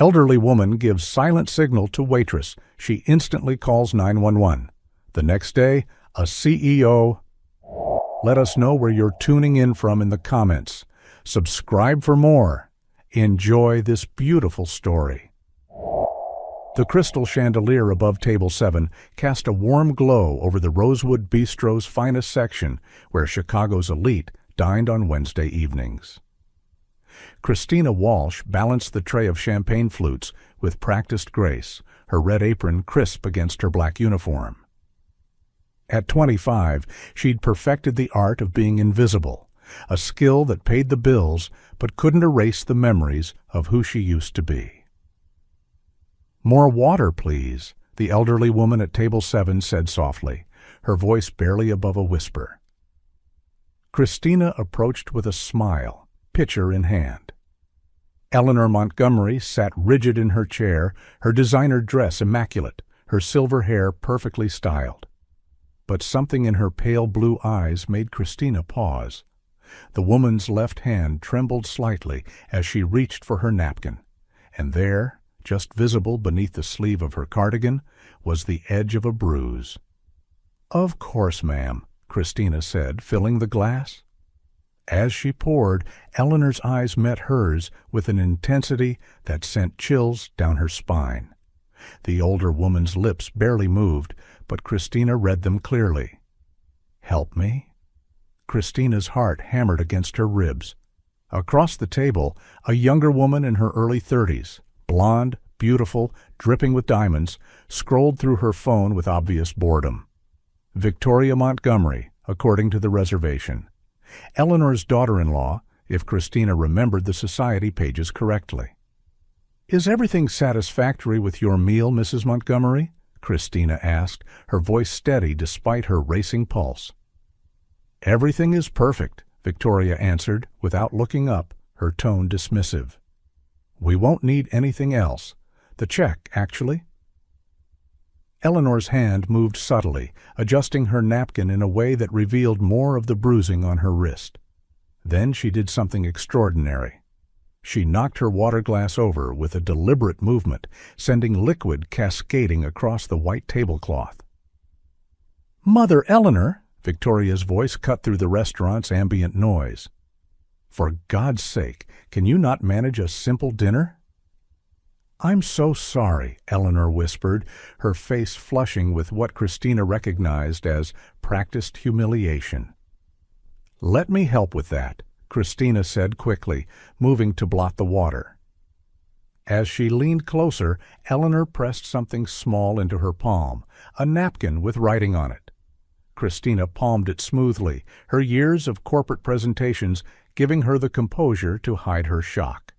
Elderly woman gives silent signal to waitress. She instantly calls 911. The next day, a CEO. Let us know where you're tuning in from in the comments. Subscribe for more. Enjoy this beautiful story. The crystal chandelier above table 7 cast a warm glow over the Rosewood Bistro's finest section, where Chicago's elite dined on Wednesday evenings. Christina Walsh balanced the tray of champagne flutes with practiced grace, her red apron crisp against her black uniform. At 25, she'd perfected the art of being invisible, a skill that paid the bills but couldn't erase the memories of who she used to be. "More water, please," the elderly woman at table 7 said softly, her voice barely above a whisper. Christina approached with a smile, pitcher in hand. Eleanor Montgomery sat rigid in her chair, her designer dress immaculate, her silver hair perfectly styled. But something in her pale blue eyes made Christina pause. The woman's left hand trembled slightly as she reached for her napkin, and there, just visible beneath the sleeve of her cardigan, was the edge of a bruise. "Of course, ma'am," Christina said, filling the glass. As she poured, Eleanor's eyes met hers with an intensity that sent chills down her spine. The older woman's lips barely moved, but Christina read them clearly. "Help me?" Christina's heart hammered against her ribs. Across the table, a younger woman in her early 30s, blonde, beautiful, dripping with diamonds, scrolled through her phone with obvious boredom. Victoria Montgomery, according to the reservation. Eleanor's daughter-in-law, if Christina remembered the society pages correctly. "Is everything satisfactory with your meal, Mrs. Montgomery?" Christina asked, her voice steady despite her racing pulse. "Everything is perfect," Victoria answered, without looking up, her tone dismissive. "We won't need anything else. The check, actually." Eleanor's hand moved subtly, adjusting her napkin in a way that revealed more of the bruising on her wrist. Then she did something extraordinary. She knocked her water glass over with a deliberate movement, sending liquid cascading across the white tablecloth. "Mother Eleanor!" Victoria's voice cut through the restaurant's ambient noise. "For God's sake, can you not manage a simple dinner?" "I'm so sorry," Eleanor whispered, her face flushing with what Christina recognized as practiced humiliation. "Let me help with that," Christina said quickly, moving to blot the water. As she leaned closer, Eleanor pressed something small into her palm, a napkin with writing on it. Christina palmed it smoothly, her years of corporate presentations giving her the composure to hide her shock.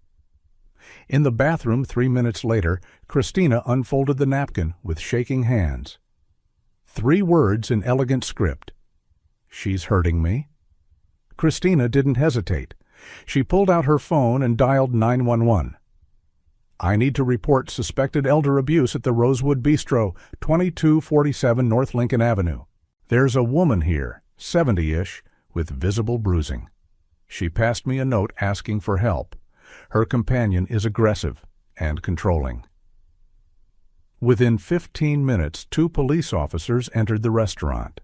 In the bathroom 3 minutes later, Christina unfolded the napkin with shaking hands. 3 words in elegant script. "She's hurting me." Christina didn't hesitate. She pulled out her phone and dialed 911. "I need to report suspected elder abuse at the Rosewood Bistro, 2247 North Lincoln Avenue. There's a woman here, 70-ish, with visible bruising. She passed me a note asking for help. Her companion is aggressive and controlling." Within 15 minutes, 2 police officers entered the restaurant.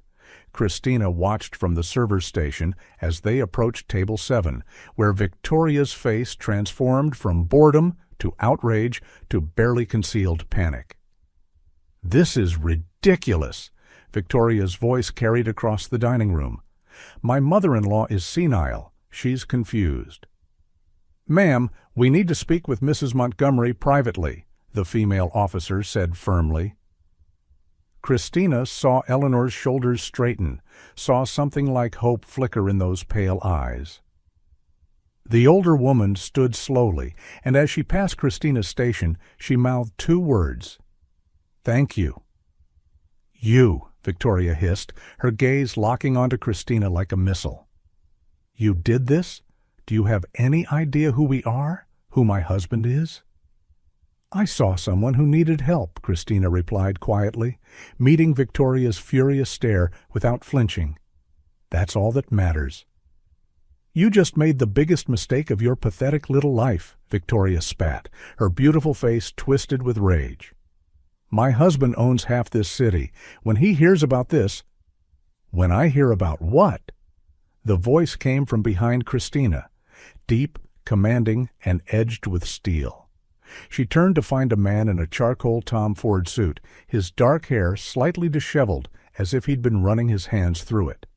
Christina watched from the server's station as they approached table 7, where Victoria's face transformed from boredom to outrage to barely concealed panic. "This is ridiculous," Victoria's voice carried across the dining room. "My mother-in-law is senile. She's confused." "Ma'am, we need to speak with Mrs. Montgomery privately," the female officer said firmly. Christina saw Eleanor's shoulders straighten, saw something like hope flicker in those pale eyes. The older woman stood slowly, and as she passed Christina's station, she mouthed 2 words. "Thank you." "You," Victoria hissed, her gaze locking onto Christina like a missile. "You did this? Do you have any idea who we are? Who my husband is?" "I saw someone who needed help," Christina replied quietly, meeting Victoria's furious stare without flinching. "That's all that matters." "You just made the biggest mistake of your pathetic little life," Victoria spat, her beautiful face twisted with rage. "My husband owns half this city. When he hears about this—" "When I hear about what?" The voice came from behind Christina, deep, commanding, and edged with steel. She turned to find a man in a charcoal Tom Ford suit, his dark hair slightly disheveled as if he'd been running his hands through it.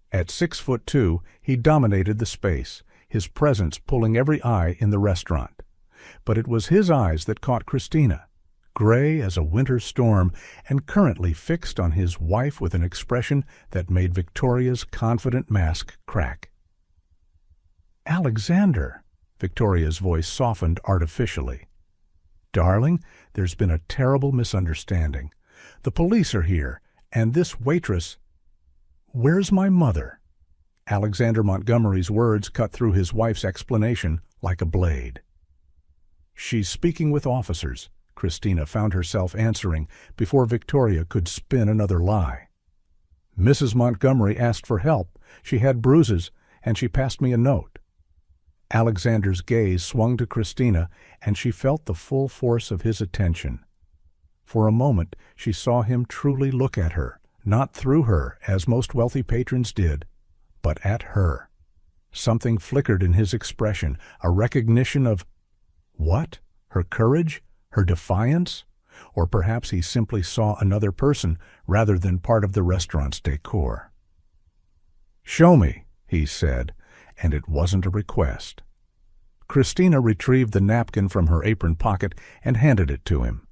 At 6'2", he dominated the space, his presence pulling every eye in the restaurant. But it was his eyes that caught Christina, gray as a winter storm and currently fixed on his wife with an expression that made Victoria's confident mask crack. "Alexander," Victoria's voice softened artificially. "Darling, there's been a terrible misunderstanding. The police are here, and this waitress—" "Where's my mother?" Alexander Montgomery's words cut through his wife's explanation like a blade. "She's speaking with officers," Christina found herself answering before Victoria could spin another lie. "Mrs. Montgomery asked for help. She had bruises, and she passed me a note." Alexander's gaze swung to Christina, and she felt the full force of his attention. For a moment she saw him truly look at her, not through her, as most wealthy patrons did, but at her. Something flickered in his expression, a recognition of— what? Her courage? Her defiance? Or perhaps he simply saw another person rather than part of the restaurant's decor. "Show me," he said, and it wasn't a request. Christina retrieved the napkin from her apron pocket and handed it to him.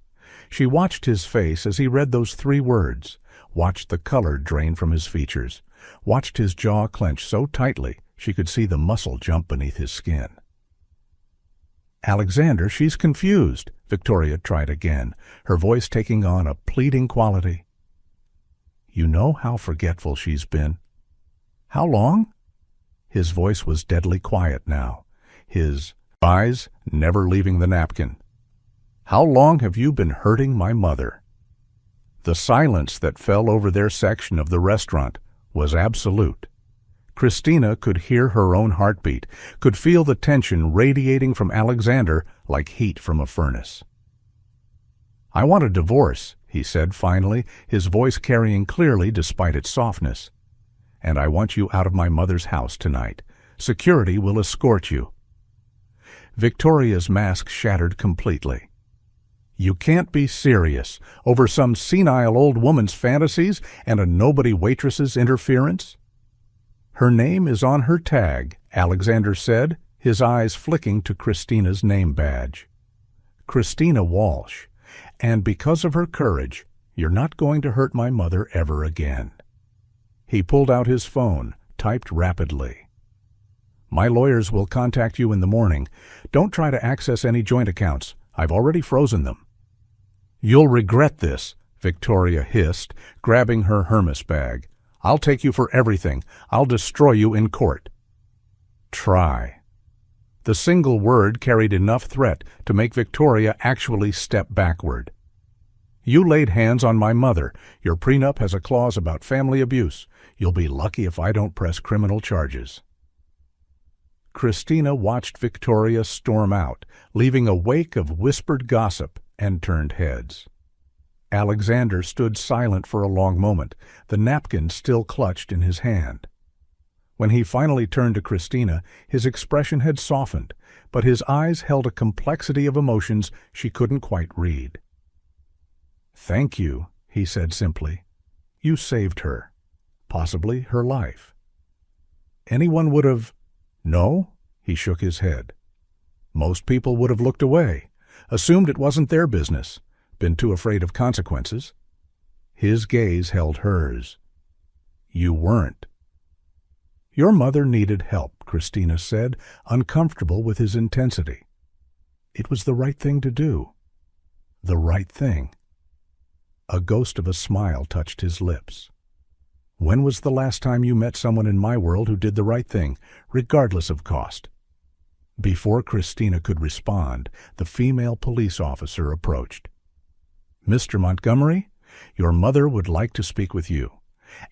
She watched his face as he read those 3 words, watched the color drain from his features, watched his jaw clench so tightly she could see the muscle jump beneath his skin. "Alexander, she's confused," Victoria tried again, her voice taking on a pleading quality. "You know how forgetful she's been." "How long?" His voice was deadly quiet now, his eyes never leaving the napkin. "How long have you been hurting my mother?" The silence that fell over their section of the restaurant was absolute. Christina could hear her own heartbeat, could feel the tension radiating from Alexander like heat from a furnace. "I want a divorce," he said finally, his voice carrying clearly despite its softness. "And I want you out of my mother's house tonight. Security will escort you." Victoria's mask shattered completely. "You can't be serious over some senile old woman's fantasies and a nobody waitress's interference?" "Her name is on her tag," Alexander said, his eyes flicking to Christina's name badge. "Christina Walsh. And because of her courage, you're not going to hurt my mother ever again." He pulled out his phone, typed rapidly. "My lawyers will contact you in the morning. Don't try to access any joint accounts. I've already frozen them." "You'll regret this," Victoria hissed, grabbing her Hermes bag. "I'll take you for everything. I'll destroy you in court." "Try." The single word carried enough threat to make Victoria actually step backward. "You laid hands on my mother. Your prenup has a clause about family abuse. You'll be lucky if I don't press criminal charges." Christina watched Victoria storm out, leaving a wake of whispered gossip, and turned heads. Alexander stood silent for a long moment, the napkin still clutched in his hand. When he finally turned to Christina, his expression had softened, but his eyes held a complexity of emotions she couldn't quite read. "Thank you," he said simply. "You saved her. Possibly her life." "Anyone would have—" "No?" He shook his head. "Most people would have looked away, assumed it wasn't their business, been too afraid of consequences." His gaze held hers. "You weren't." "Your mother needed help," Christina said, uncomfortable with his intensity. "It was the right thing to do." The right thing. A ghost of a smile touched his lips. "When was the last time you met someone in my world who did the right thing, regardless of cost?" Before Christina could respond, the female police officer approached. "Mr. Montgomery, your mother would like to speak with you,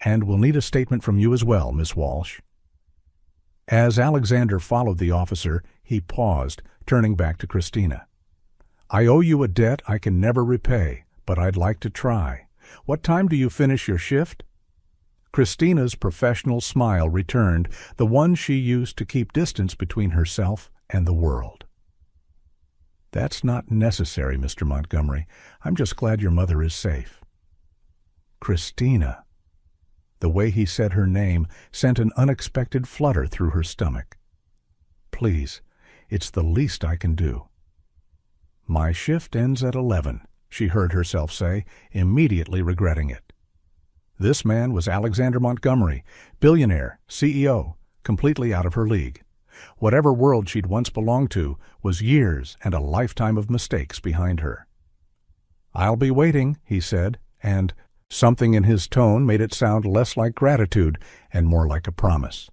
and will need a statement from you as well, Miss Walsh." As Alexander followed the officer, he paused, turning back to Christina. "I owe you a debt I can never repay, but I'd like to try. What time do you finish your shift?" Christina's professional smile returned, the one she used to keep distance between herself and the world. "That's not necessary, Mr. Montgomery. I'm just glad your mother is safe." Christina. The way he said her name sent an unexpected flutter through her stomach. "Please, it's the least I can do." "My shift ends at 11, she heard herself say, immediately regretting it. This man was Alexander Montgomery, billionaire, CEO, completely out of her league. Whatever world she'd once belonged to was years and a lifetime of mistakes behind her. "I'll be waiting," he said, and something in his tone made it sound less like gratitude and more like a promise.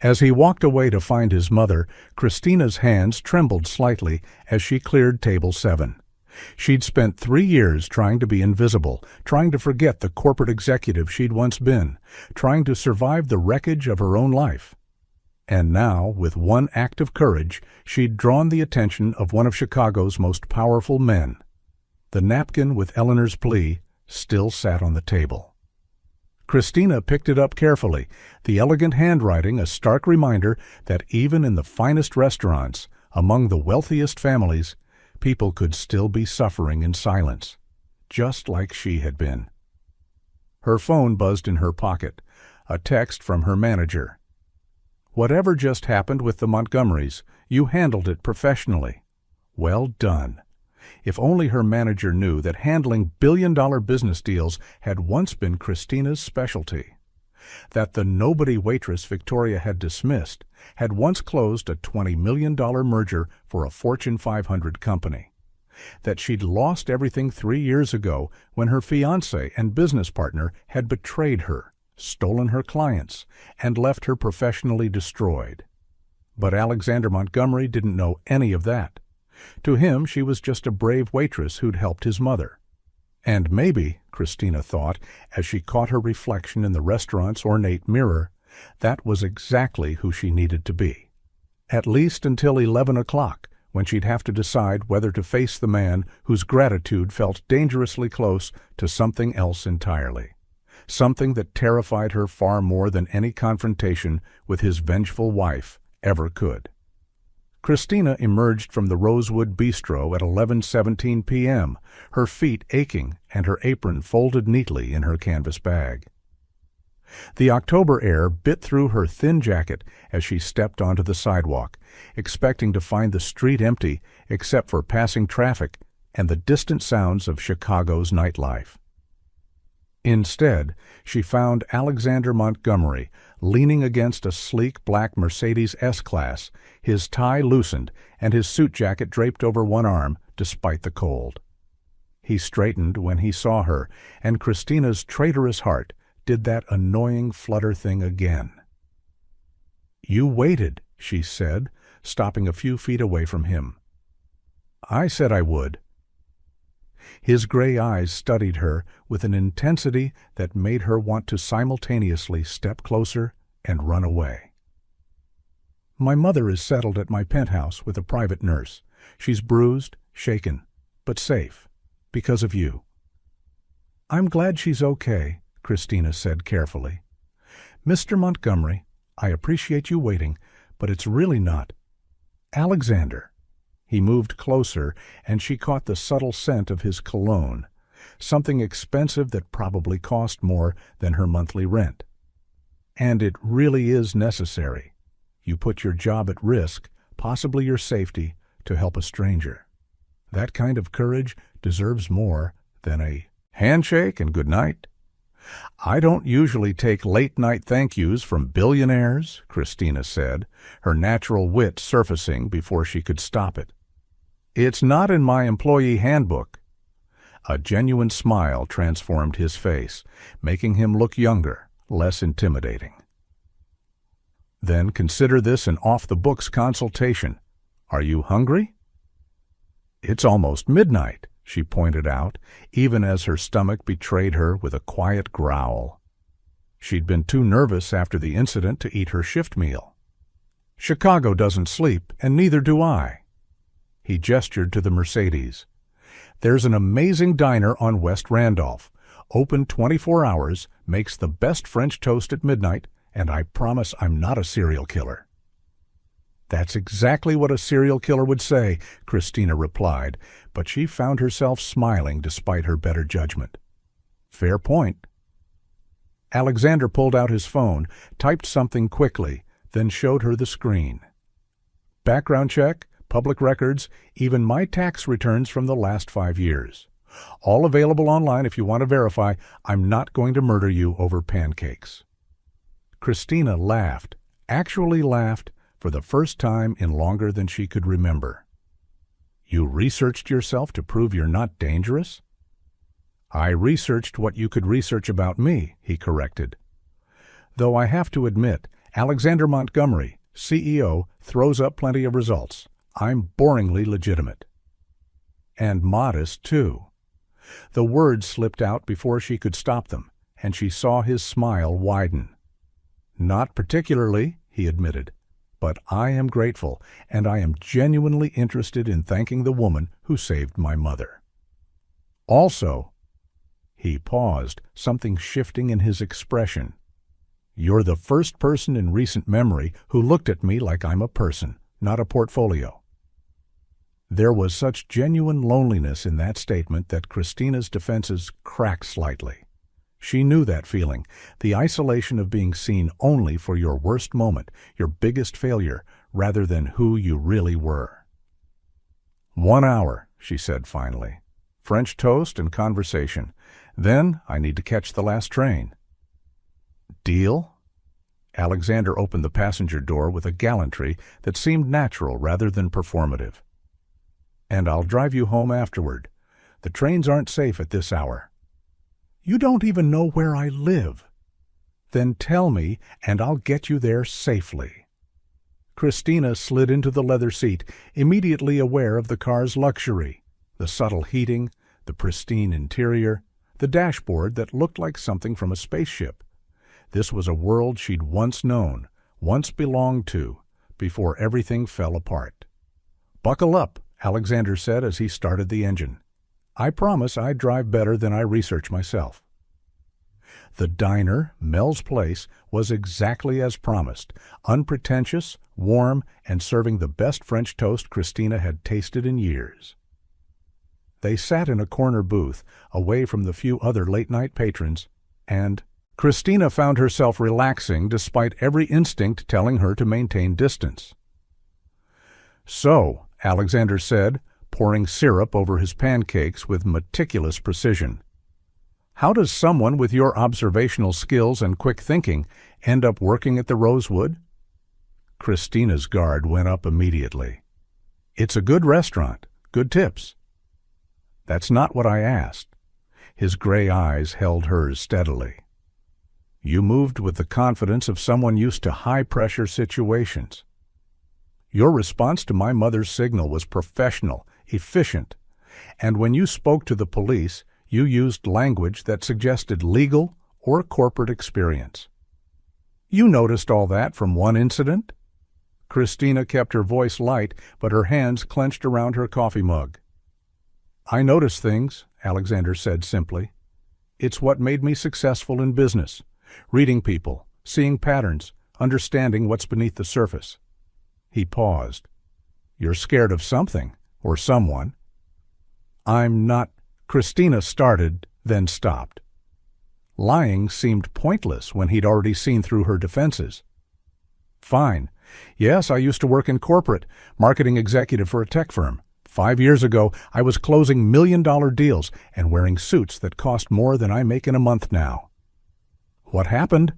As he walked away to find his mother, Christina's hands trembled slightly as she cleared table 7. She'd spent 3 years trying to be invisible, trying to forget the corporate executive she'd once been, trying to survive the wreckage of her own life. And now, with one act of courage, she'd drawn the attention of one of Chicago's most powerful men. The napkin with Eleanor's plea still sat on the table. Christina picked it up carefully, the elegant handwriting a stark reminder that even in the finest restaurants, among the wealthiest families, people could still be suffering in silence, just like she had been. Her phone buzzed in her pocket, a text from her manager. "Whatever just happened with the Montgomerys, you handled it professionally. Well done." If only her manager knew that handling billion-dollar business deals had once been Christina's specialty. That the nobody waitress Victoria had dismissed had once closed a $20 million merger for a Fortune 500 company. That she'd lost everything 3 years ago when her fiancé and business partner had betrayed her, stolen her clients, and left her professionally destroyed. But Alexander Montgomery didn't know any of that. To him, she was just a brave waitress who'd helped his mother. And maybe, Christina thought, as she caught her reflection in the restaurant's ornate mirror, that was exactly who she needed to be. At least until 11 o'clock, when she'd have to decide whether to face the man whose gratitude felt dangerously close to something else entirely. Something that terrified her far more than any confrontation with his vengeful wife ever could. Christina emerged from the Rosewood Bistro at 11:17 p.m., her feet aching and her apron folded neatly in her canvas bag. The October air bit through her thin jacket as she stepped onto the sidewalk, expecting to find the street empty except for passing traffic and the distant sounds of Chicago's nightlife. Instead, she found Alexander Montgomery leaning against a sleek black Mercedes S-Class, his tie loosened and his suit jacket draped over one arm despite the cold. He straightened when he saw her, and Christina's traitorous heart did that annoying flutter thing again. "You waited," she said, stopping a few feet away from him. "I said I would." His gray eyes studied her with an intensity that made her want to simultaneously step closer and run away. "My mother is settled at my penthouse with a private nurse. She's bruised, shaken, but safe, because of you." "I'm glad she's okay," Christina said carefully. "Mr. Montgomery, I appreciate you waiting, but it's really not Alexander." He moved closer, and she caught the subtle scent of his cologne, something expensive that probably cost more than her monthly rent. "And it really is necessary. You put your job at risk, possibly your safety, to help a stranger. That kind of courage deserves more than a handshake and good night." "I don't usually take late-night thank yous from billionaires," Christina said, her natural wit surfacing before she could stop it. "It's not in my employee handbook." A genuine smile transformed his face, making him look younger, less intimidating. "Then consider this an off-the-books consultation. Are you hungry?" "It's almost midnight," she pointed out, even as her stomach betrayed her with a quiet growl. She'd been too nervous after the incident to eat her shift meal. Chicago doesn't sleep, and neither do I." He gestured to the Mercedes. "There's an amazing diner on West Randolph. Open 24 hours, makes the best French toast at midnight, and I promise I'm not a serial killer." "That's exactly what a serial killer would say," Christina replied, but she found herself smiling despite her better judgment. "Fair point." Alexander pulled out his phone, typed something quickly, then showed her the screen. "Background check, public records, even my tax returns from the last 5 years. All available online if you want to verify. I'm not going to murder you over pancakes." Christina laughed, actually laughed, for the first time in longer than she could remember. "You researched yourself to prove you're not dangerous?" "I researched what you could research about me," he corrected. "Though I have to admit, Alexander Montgomery, CEO, throws up plenty of results. I'm boringly legitimate." "And modest, too." The words slipped out before she could stop them, and she saw his smile widen. "Not particularly," he admitted, "but I am grateful, and I am genuinely interested in thanking the woman who saved my mother. Also," he paused, something shifting in his expression, "you're the first person in recent memory who looked at me like I'm a person, not a portfolio." There was such genuine loneliness in that statement that Christina's defenses cracked slightly. She knew that feeling, the isolation of being seen only for your worst moment, your biggest failure, rather than who you really were. "1 hour," she said finally. "French toast and conversation. Then I need to catch the last train." "Deal?" Alexander opened the passenger door with a gallantry that seemed natural rather than performative. "And I'll drive you home afterward. The trains aren't safe at this hour." "You don't even know where I live." "Then tell me, and I'll get you there safely." Christina slid into the leather seat, immediately aware of the car's luxury, the subtle heating, the pristine interior, the dashboard that looked like something from a spaceship. This was a world she'd once known, once belonged to, before everything fell apart. "Buckle up," Alexander said as he started the engine. "I promise I drive better than I research myself." The diner, Mel's Place, was exactly as promised, unpretentious, warm, and serving the best French toast Christina had tasted in years. They sat in a corner booth, away from the few other late-night patrons, and Christina found herself relaxing despite every instinct telling her to maintain distance. "So," Alexander said, pouring syrup over his pancakes with meticulous precision, "how does someone with your observational skills and quick thinking end up working at the Rosewood?" Christina's guard went up immediately. "It's a good restaurant, good tips." "That's not what I asked." His gray eyes held hers steadily. "You moved with the confidence of someone used to high-pressure situations. Your response to my mother's signal was professional, efficient, and when you spoke to the police, you used language that suggested legal or corporate experience. You noticed all that from one incident?" Christina kept her voice light, but her hands clenched around her coffee mug. "I notice things," Alexander said simply. "It's what made me successful in business, reading people, seeing patterns, understanding what's beneath the surface." He paused. "You're scared of something, or someone." "I'm not," Christina started, then stopped. Lying seemed pointless when he'd already seen through her defenses. "Fine. Yes, I used to work in corporate, marketing executive for a tech firm. 5 years ago, I was closing million-dollar deals and wearing suits that cost more than I make in a month now." "What happened?"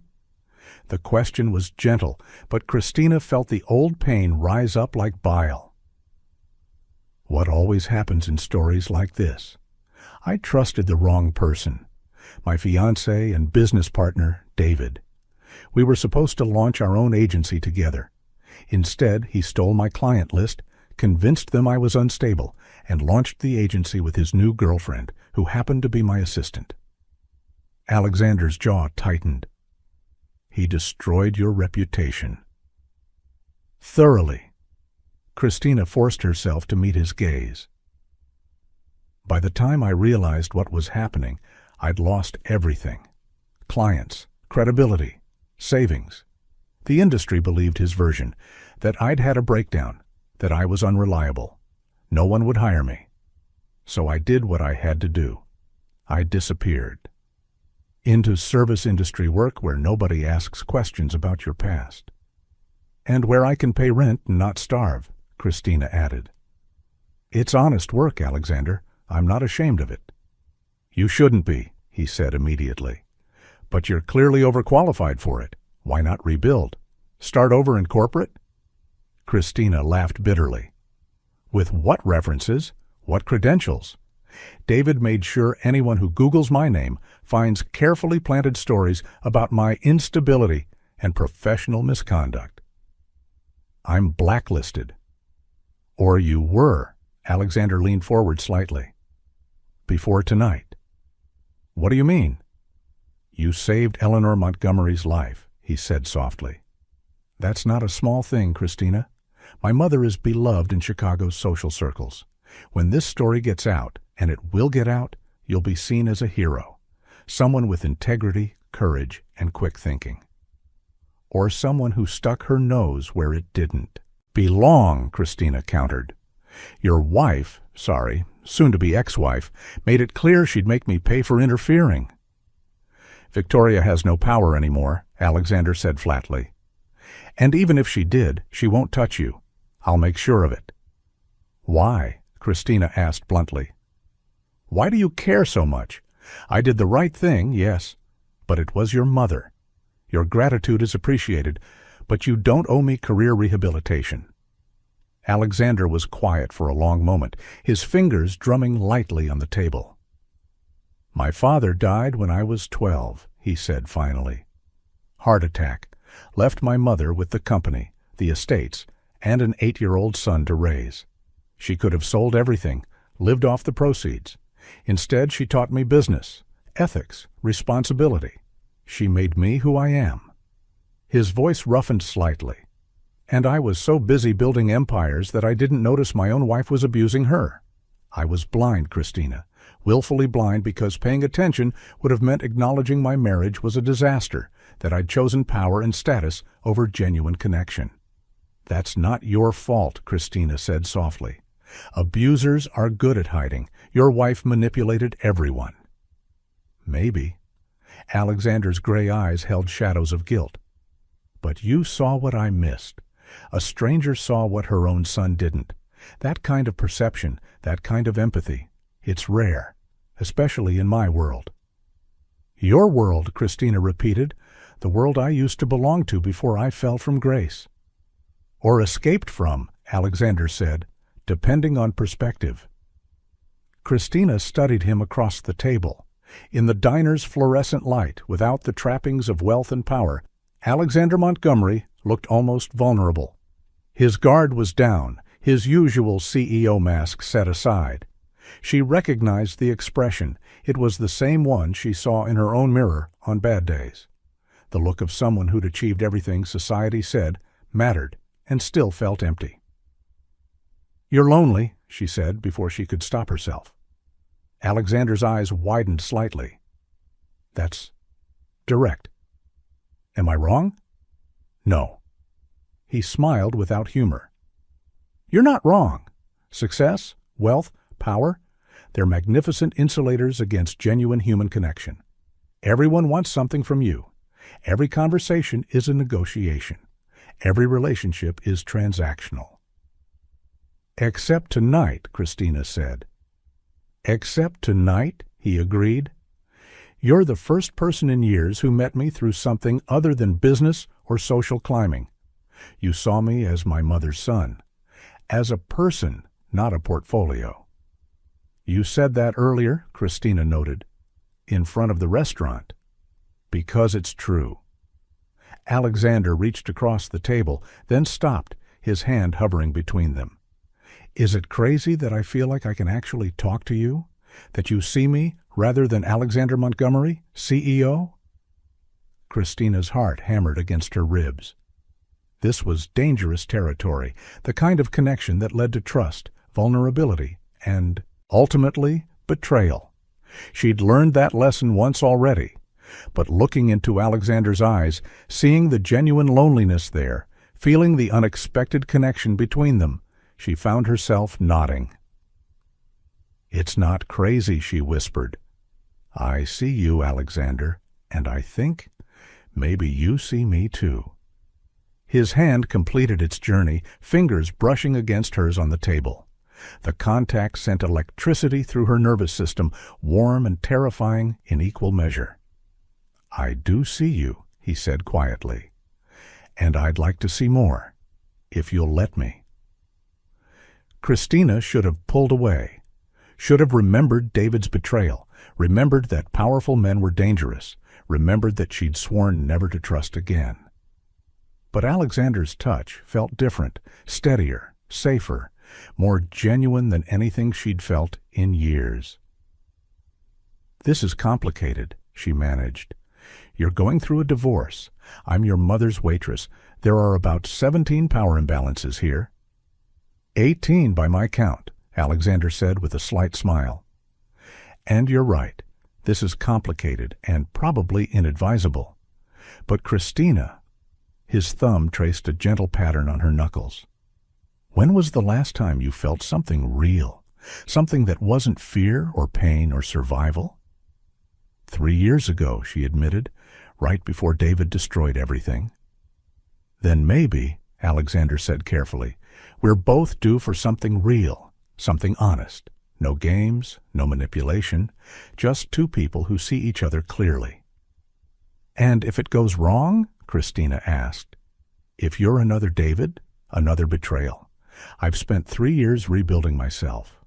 The question was gentle, but Christina felt the old pain rise up like bile. "What always happens in stories like this? I trusted the wrong person. My fiancé and business partner, David. We were supposed to launch our own agency together. Instead, he stole my client list, convinced them I was unstable, and launched the agency with his new girlfriend, who happened to be my assistant." Alexander's jaw tightened. "He destroyed your reputation." Thoroughly. Christina forced herself to meet his gaze. By the time I realized what was happening, I'd lost everything. Clients, credibility, savings. The industry believed his version, that I'd had a breakdown, that I was unreliable. No one would hire me. So I did what I had to do. I disappeared. Into service industry work where nobody asks questions about your past. And where I can pay rent and not starve, Christina added. It's honest work, Alexander. I'm not ashamed of it. You shouldn't be, he said immediately. But you're clearly overqualified for it. Why not rebuild? Start over in corporate? Christina laughed bitterly. With what references? What credentials? David made sure anyone who Googles my name finds carefully planted stories about my instability and professional misconduct. I'm blacklisted. Or you were. Alexander leaned forward slightly. Before tonight. What do you mean? You saved Eleanor Montgomery's life, he said softly. That's not a small thing, Christina. My mother is beloved in Chicago's social circles. When this story gets out, and it will get out, you'll be seen as a hero. Someone with integrity, courage, and quick thinking. Or someone who stuck her nose where it didn't. Belong, Christina countered. Your wife, soon-to-be ex-wife, made it clear she'd make me pay for interfering. Victoria has no power anymore, Alexander said flatly. And even if she did, she won't touch you. I'll make sure of it. Why? Christina asked bluntly. Why do you care so much? I did the right thing, yes, but it was your mother. Your gratitude is appreciated, but you don't owe me career rehabilitation. Alexander was quiet for a long moment, his fingers drumming lightly on the table. My father died when I was 12, he said finally. Heart attack. Left my mother with the company, the estates, and an 8-year-old son to raise. She could have sold everything, lived off the proceeds. Instead, she taught me business, ethics, responsibility. She made me who I am. His voice roughened slightly. And I was so busy building empires that I didn't notice my own wife was abusing her. I was blind, Christina, willfully blind because paying attention would have meant acknowledging my marriage was a disaster, that I'd chosen power and status over genuine connection. That's not your fault, Christina said softly. Abusers are good at hiding. Your wife manipulated everyone. Maybe. Alexander's gray eyes held shadows of guilt. But you saw what I missed. A stranger saw what her own son didn't. That kind of perception, that kind of empathy, it's rare, especially in my world. Your world, Christina repeated, the world I used to belong to before I fell from grace. Or escaped from, Alexander said, depending on perspective. Christina studied him across the table. In the diner's fluorescent light, without the trappings of wealth and power, Alexander Montgomery looked almost vulnerable. His guard was down, his usual CEO mask set aside. She recognized the expression. It was the same one she saw in her own mirror on bad days. The look of someone who'd achieved everything society said mattered and still felt empty. You're lonely, she said before she could stop herself. Alexander's eyes widened slightly. That's direct. Am I wrong? No. He smiled without humor. You're not wrong. Success, wealth, power, they're magnificent insulators against genuine human connection. Everyone wants something from you. Every conversation is a negotiation. Every relationship is transactional. Except tonight, Christina said. Except tonight, he agreed. You're the first person in years who met me through something other than business or social climbing. You saw me as my mother's son. As a person, not a portfolio. You said that earlier, Christina noted, in front of the restaurant. Because it's true. Alexander reached across the table, then stopped, his hand hovering between them. Is it crazy that I feel like I can actually talk to you? That you see me rather than Alexander Montgomery, CEO? Christina's heart hammered against her ribs. This was dangerous territory, the kind of connection that led to trust, vulnerability, and, ultimately, betrayal. She'd learned that lesson once already, but looking into Alexander's eyes, seeing the genuine loneliness there, feeling the unexpected connection between them, she found herself nodding. "It's not crazy," she whispered. "I see you, Alexander, and I think maybe you see me too." His hand completed its journey, fingers brushing against hers on the table. The contact sent electricity through her nervous system, warm and terrifying in equal measure. "I do see you," he said quietly, "and I'd like to see more, if you'll let me." Christina should have pulled away, should have remembered David's betrayal, remembered that powerful men were dangerous, remembered that she'd sworn never to trust again. But Alexander's touch felt different, steadier, safer, more genuine than anything she'd felt in years. "This is complicated," she managed. "You're going through a divorce. I'm your mother's waitress. There are about 17 power imbalances here." 18 by my count, Alexander said with a slight smile. "And you're right. This is complicated and probably inadvisable. But Christina," his thumb traced a gentle pattern on her knuckles, "when was the last time you felt something real, something that wasn't fear or pain or survival?" 3 years ago, she admitted, right before David destroyed everything. "Then maybe," Alexander said carefully, "we're both due for something real, something honest. No games, no manipulation, just two people who see each other clearly." "And if it goes wrong?" Christina asked. "If you're another David, another betrayal. I've spent 3 years rebuilding myself.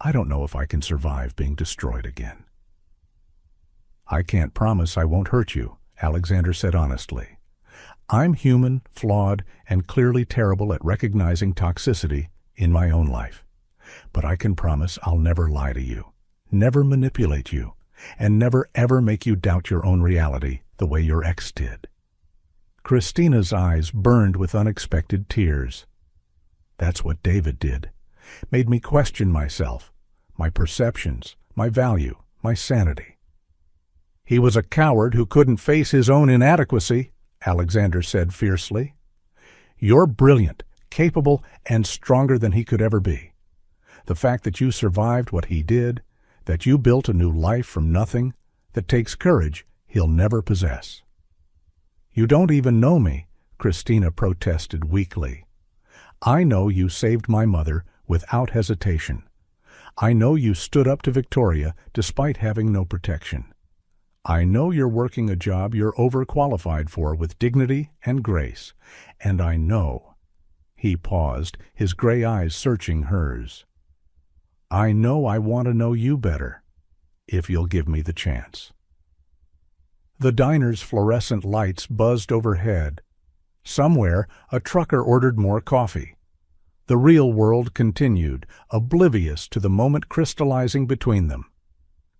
I don't know if I can survive being destroyed again." "I can't promise I won't hurt you," Alexander said honestly. "I'm human, flawed, and clearly terrible at recognizing toxicity in my own life. But I can promise I'll never lie to you, never manipulate you, and never ever make you doubt your own reality the way your ex did." Christina's eyes burned with unexpected tears. "That's what David did. Made me question myself, my perceptions, my value, my sanity." "He was a coward who couldn't face his own inadequacy," Alexander said fiercely. "You're brilliant, capable, and stronger than he could ever be. The fact that you survived what he did, that you built a new life from nothing, that takes courage he'll never possess." "You don't even know me," Christina protested weakly. "I know you saved my mother without hesitation. I know you stood up to Victoria despite having no protection. I know you're working a job you're overqualified for with dignity and grace. And I know—" He paused, his gray eyes searching hers. "I know I want to know you better, if you'll give me the chance." The diner's fluorescent lights buzzed overhead. Somewhere, a trucker ordered more coffee. The real world continued, oblivious to the moment crystallizing between them.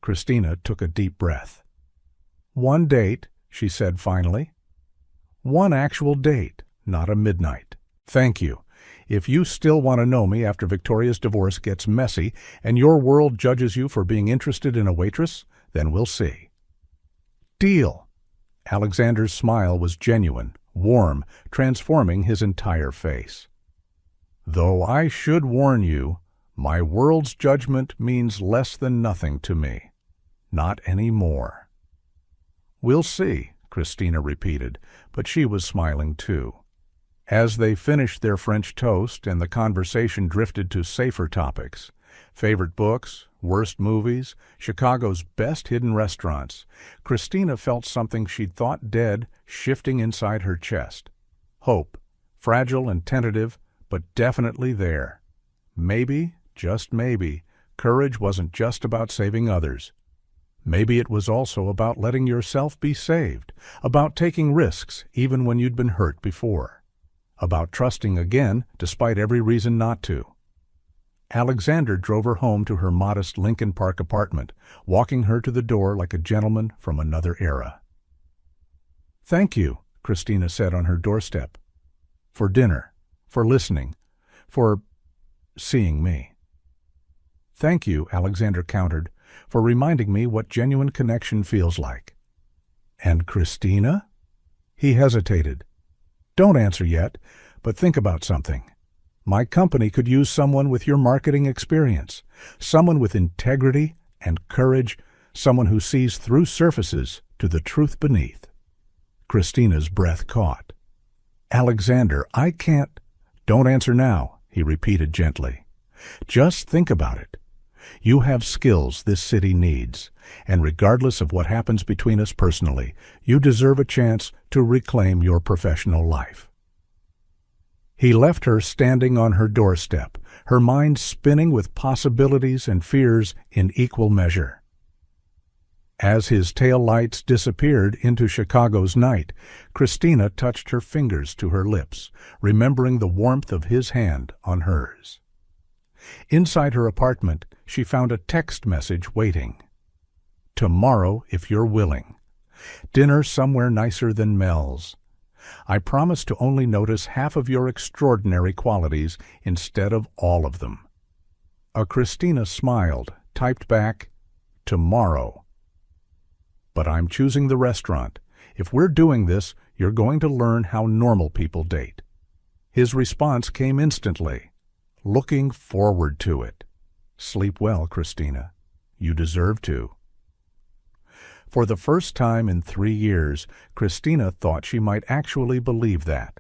Christina took a deep breath. "One date," she said finally. "One actual date, not a midnight. Thank you. If you still want to know me after Victoria's divorce gets messy and your world judges you for being interested in a waitress, then we'll see." "Deal." Alexander's smile was genuine, warm, transforming his entire face. "Though I should warn you, my world's judgment means less than nothing to me. Not anymore." "We'll see," Christina repeated, but she was smiling too. As they finished their French toast and the conversation drifted to safer topics, favorite books, worst movies, Chicago's best hidden restaurants, Christina felt something she'd thought dead shifting inside her chest. Hope, fragile and tentative, but definitely there. Maybe, just maybe, courage wasn't just about saving others. Maybe it was also about letting yourself be saved, about taking risks even when you'd been hurt before, about trusting again despite every reason not to. Alexander drove her home to her modest Lincoln Park apartment, walking her to the door like a gentleman from another era. "Thank you," Christina said on her doorstep. for dinner, for listening, for seeing me. Thank you, Alexander countered, for reminding me what genuine connection feels like. And Christina? He hesitated. Don't answer yet, but think about something. My company could use someone with your marketing experience, someone with integrity and courage, someone who sees through surfaces to the truth beneath. Christina's breath caught. Alexander, I can't. Don't answer now, he repeated gently. Just think about it. You have skills this city needs, and regardless of what happens between us personally, you deserve a chance to reclaim your professional life. He left her standing on her doorstep, her mind spinning with possibilities and fears in equal measure. As his taillights disappeared into Chicago's night, Christina touched her fingers to her lips, remembering the warmth of his hand on hers. Inside her apartment, she found a text message waiting. Tomorrow, if you're willing. Dinner somewhere nicer than Mel's. I promise to only notice half of your extraordinary qualities instead of all of them. Christina smiled, typed back, tomorrow. But I'm choosing the restaurant. If we're doing this, you're going to learn how normal people date. His response came instantly. Looking forward to it. Sleep well, Christina. You deserve to. For the first time in 3 years, Christina thought she might actually believe that.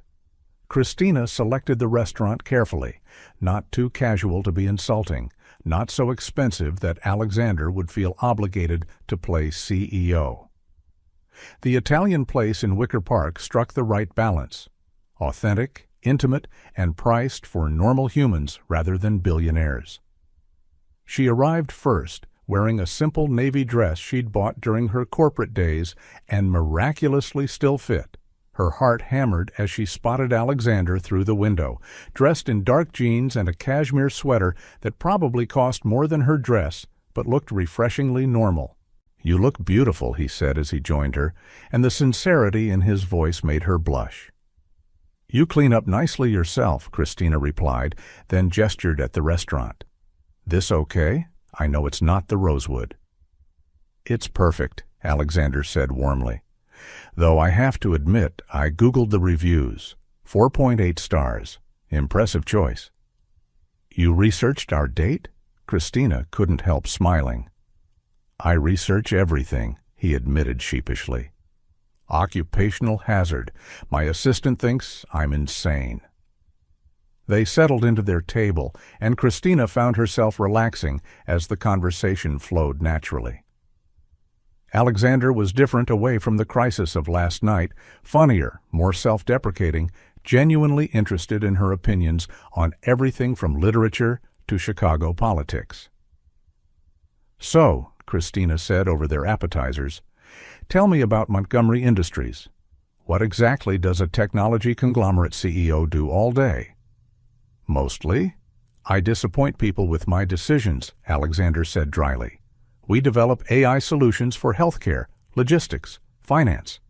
Christina selected the restaurant carefully, not too casual to be insulting, not so expensive that Alexander would feel obligated to play CEO. The Italian place in Wicker Park struck the right balance. Authentic, intimate, and priced for normal humans rather than billionaires. She arrived first, wearing a simple navy dress she'd bought during her corporate days and miraculously still fit, her heart hammered as she spotted Alexander through the window, dressed in dark jeans and a cashmere sweater that probably cost more than her dress but looked refreshingly normal. You look beautiful, he said as he joined her, and the sincerity in his voice made her blush. You clean up nicely yourself, Christina replied, then gestured at the restaurant. This okay? I know it's not the Rosewood. It's perfect, Alexander said warmly. Though I have to admit, I Googled the reviews. 4.8 stars. Impressive choice. You researched our date? Christina couldn't help smiling. I research everything, he admitted sheepishly. Occupational hazard. My assistant thinks I'm insane. They settled into their table, and Christina found herself relaxing as the conversation flowed naturally. Alexander was different away from the crisis of last night, funnier, more self-deprecating, genuinely interested in her opinions on everything from literature to Chicago politics. So, Christina said over their appetizers, tell me about Montgomery Industries. What exactly does a technology conglomerate CEO do all day? Mostly, I disappoint people with my decisions, Alexander said dryly. We develop AI solutions for healthcare, logistics, finance.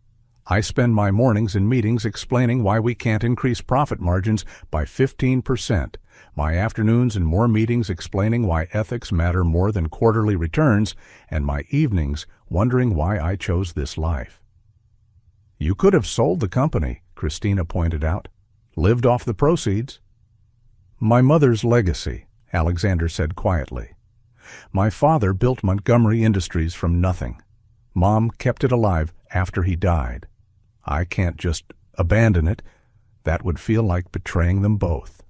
I spend my mornings in meetings explaining why we can't increase profit margins by 15%, my afternoons in more meetings explaining why ethics matter more than quarterly returns, and my evenings wondering why I chose this life. You could have sold the company, Christina pointed out. Lived off the proceeds. My mother's legacy, Alexander said quietly. My father built Montgomery Industries from nothing. Mom kept it alive after he died. I can't just abandon it. That would feel like betraying them both.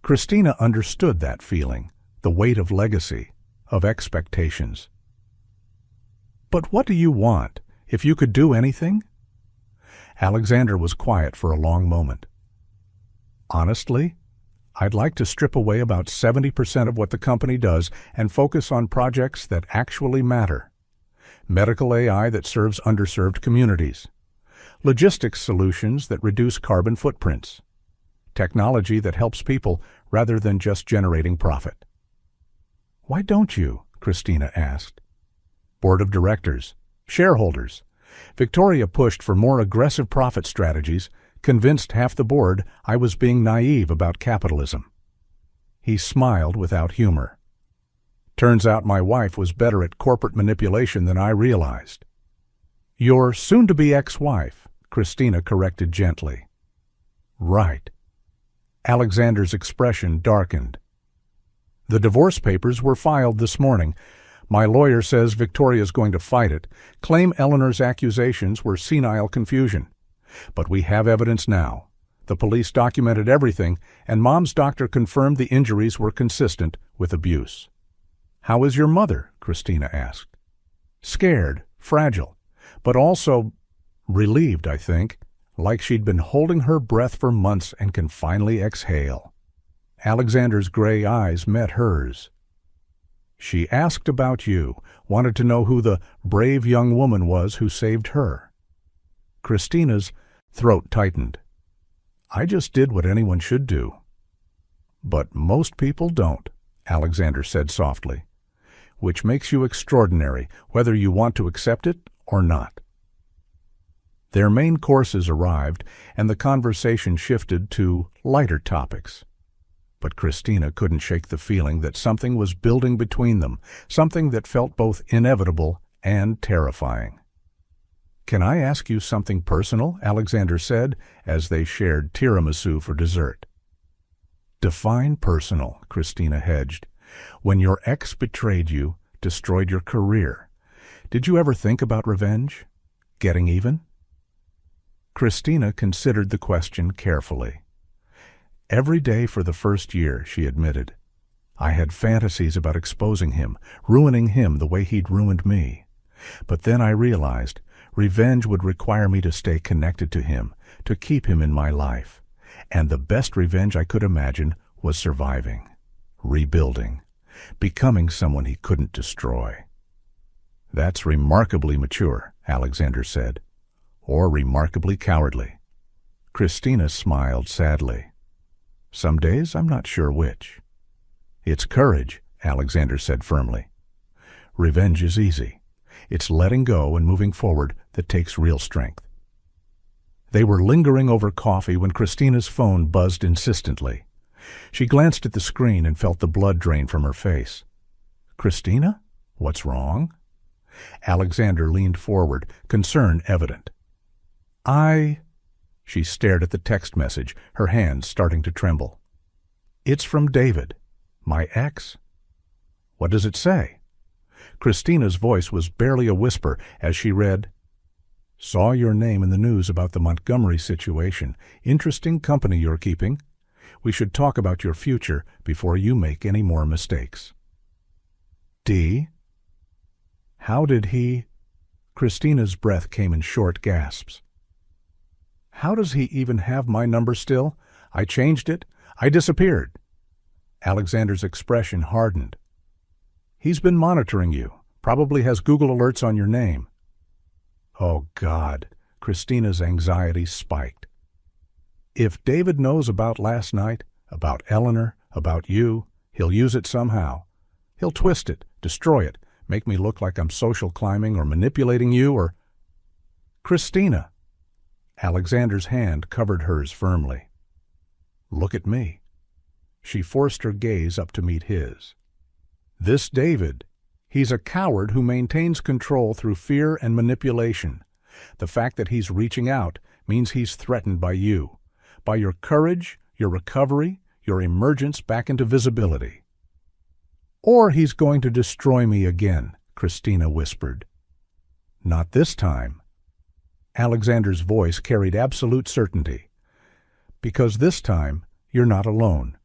Christina understood that feeling, the weight of legacy, of expectations. But what do you want? If you could do anything? Alexander was quiet for a long moment. Honestly, I'd like to strip away about 70% of what the company does and focus on projects that actually matter. Medical AI that serves underserved communities. Logistics solutions that reduce carbon footprints. Technology that helps people rather than just generating profit. Why don't you? Christina asked. Board of directors. Shareholders. Victoria pushed for more aggressive profit strategies, convinced half the board I was being naive about capitalism. He smiled without humor. Turns out my wife was better at corporate manipulation than I realized. Your soon-to-be ex-wife, Christina corrected gently. Right. Alexander's expression darkened. The divorce papers were filed this morning. My lawyer says Victoria's going to fight it, claim Eleanor's accusations were senile confusion. But we have evidence now. The police documented everything, and Mom's doctor confirmed the injuries were consistent with abuse. How is your mother? Christina asked. Scared, fragile, but also relieved, I think, like she'd been holding her breath for months and can finally exhale. Alexander's gray eyes met hers. She asked about you, wanted to know who the brave young woman was who saved her. Christina's throat tightened. I just did what anyone should do. But most people don't, Alexander said softly, which makes you extraordinary, whether you want to accept it or not. Their main courses arrived, and the conversation shifted to lighter topics. But Christina couldn't shake the feeling that something was building between them, something that felt both inevitable and terrifying. Can I ask you something personal? Alexander said, as they shared tiramisu for dessert. Define personal, Christina hedged. When your ex betrayed you, destroyed your career, did you ever think about revenge? Getting even? Christina considered the question carefully. Every day for the first year, she admitted. I had fantasies about exposing him, ruining him the way he'd ruined me. But then I realized revenge would require me to stay connected to him, to keep him in my life. And the best revenge I could imagine was surviving, rebuilding, becoming someone he couldn't destroy. That's remarkably mature, Alexander said, or remarkably cowardly. Christina smiled sadly. Some days I'm not sure which. It's courage, Alexander said firmly. Revenge is easy. It's letting go and moving forward that takes real strength. They were lingering over coffee when Christina's phone buzzed insistently. She glanced at the screen and felt the blood drain from her face. Christina? What's wrong? Alexander leaned forward, concern evident. She stared at the text message, her hands starting to tremble. It's from David, my ex. What does it say? Christina's voice was barely a whisper as she read, Saw your name in the news about the Montgomery situation. Interesting company you're keeping. We should talk about your future before you make any more mistakes. D? How did he? Christina's breath came in short gasps. How does he even have my number still? I changed it. I disappeared. Alexander's expression hardened. He's been monitoring you. Probably has Google alerts on your name. Oh, God. Christina's anxiety spiked. If David knows about last night, about Eleanor, about you, he'll use it somehow. He'll twist it, destroy it, make me look like I'm social climbing or manipulating you or... Christina. Alexander's hand covered hers firmly. Look at me. She forced her gaze up to meet his. This David, he's a coward who maintains control through fear and manipulation. The fact that he's reaching out means he's threatened by you, by your courage, your recovery, your emergence back into visibility. Or he's going to destroy me again, Christina whispered. Not this time. Alexander's voice carried absolute certainty. Because this time, you're not alone.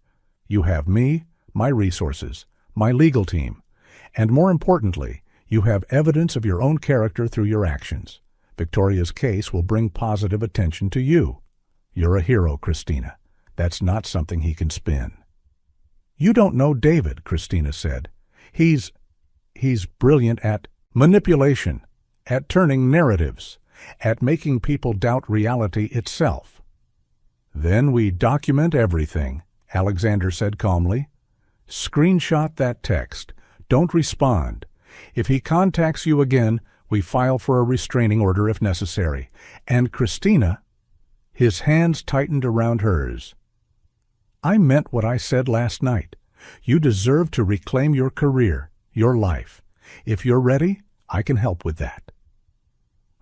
You have me, my resources, my legal team, and more importantly, you have evidence of your own character through your actions. Victoria's case will bring positive attention to you. You're a hero, Christina. That's not something he can spin. You don't know David, Christina said. He's brilliant at manipulation, at turning narratives, at making people doubt reality itself. Then we document everything, Alexander said calmly. Screenshot that text. Don't respond. If he contacts you again, we file for a restraining order if necessary. And Christina, His hands tightened around hers. I meant what I said last night. You deserve to reclaim your career, your life. If you're ready, I can help with that.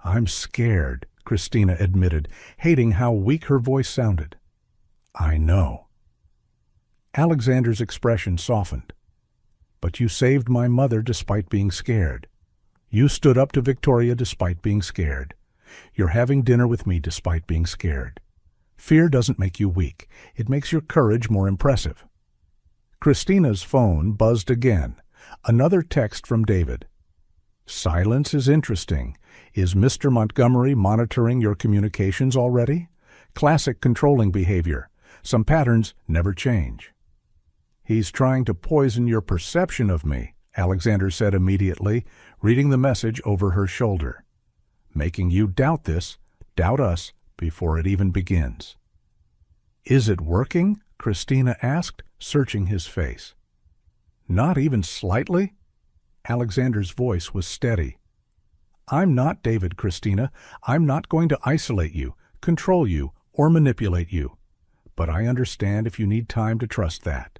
I'm scared, Christina admitted, hating how weak her voice sounded. I know. Alexander's expression softened. But you saved my mother despite being scared. You stood up to Victoria despite being scared. You're having dinner with me despite being scared. Fear doesn't make you weak. It makes your courage more impressive. Christina's phone buzzed again. Another text from David. Silence is interesting. Is Mr. Montgomery monitoring your communications already? Classic controlling behavior. Some patterns never change. He's trying to poison your perception of me, Alexander said immediately, reading the message over her shoulder. Making you doubt this, doubt us, before it even begins. Is it working? Christina asked, searching his face. Not even slightly? Alexander's voice was steady. I'm not David, Christina. I'm not going to isolate you, control you, or manipulate you. But I understand if you need time to trust that.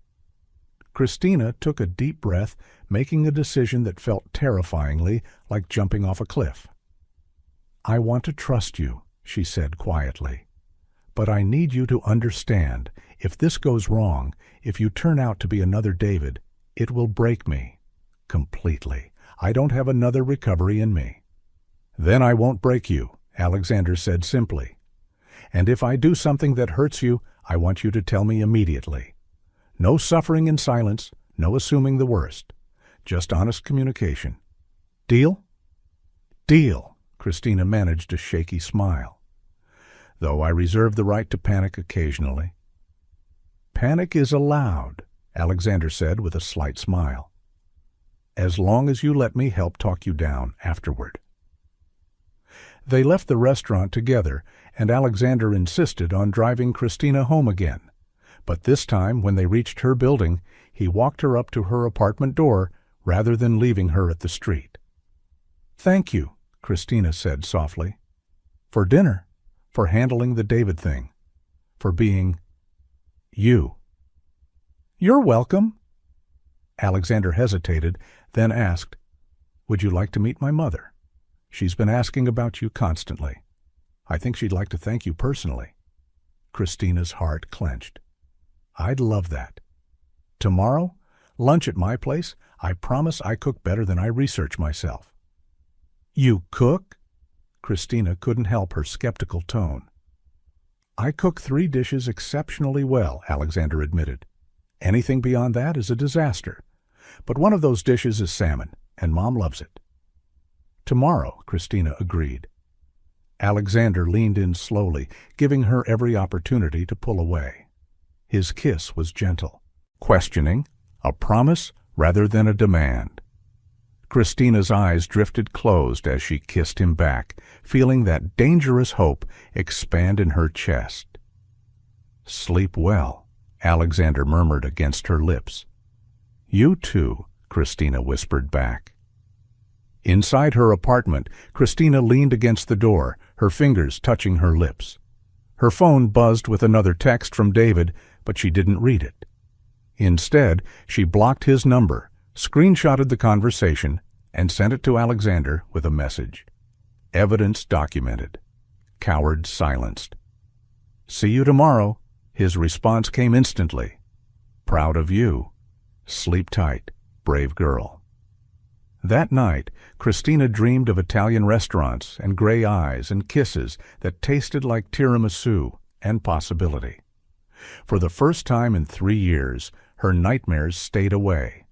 Christina took a deep breath, making a decision that felt terrifyingly like jumping off a cliff. I want to trust you, she said quietly. But I need you to understand, if this goes wrong, if you turn out to be another David, it will break me. Completely. I don't have another recovery in me. Then I won't break you, Alexander said simply. And if I do something that hurts you, I want you to tell me immediately. No suffering in silence, no assuming the worst. Just honest communication. Deal? Deal. Christina managed a shaky smile. Though I reserve the right to panic occasionally. Panic is allowed, Alexander said with a slight smile. As long as you let me help talk you down afterward. They left the restaurant together, and Alexander insisted on driving Christina home again. But this time, when they reached her building, he walked her up to her apartment door rather than leaving her at the street. Thank you, Christina said softly. For dinner, for handling the David thing, for being you. You're welcome. Alexander hesitated, then asked, Would you like to meet my mother? She's been asking about you constantly. I think she'd like to thank you personally. Christina's heart clenched. I'd love that. Tomorrow, lunch at my place. I promise I cook better than I research myself. You cook? Christina couldn't help her skeptical tone. I cook 3 dishes exceptionally well, Alexander admitted. Anything beyond that is a disaster. But one of those dishes is salmon, and Mom loves it. Tomorrow, Christina agreed. Alexander leaned in slowly, giving her every opportunity to pull away. His kiss was gentle, questioning, a promise rather than a demand. Christina's eyes drifted closed as she kissed him back, feeling that dangerous hope expand in her chest. Sleep well, Alexander murmured against her lips. You too, Christina whispered back. Inside her apartment, Christina leaned against the door, her fingers touching her lips. Her phone buzzed with another text from David, but she didn't read it. Instead, she blocked his number, screenshotted the conversation, and sent it to Alexander with a message. Evidence documented. Coward silenced. See you tomorrow. His response came instantly. Proud of you. Sleep tight, brave girl. That night, Christina dreamed of Italian restaurants and gray eyes and kisses that tasted like tiramisu and possibility. For the first time in 3 years, her nightmares stayed away.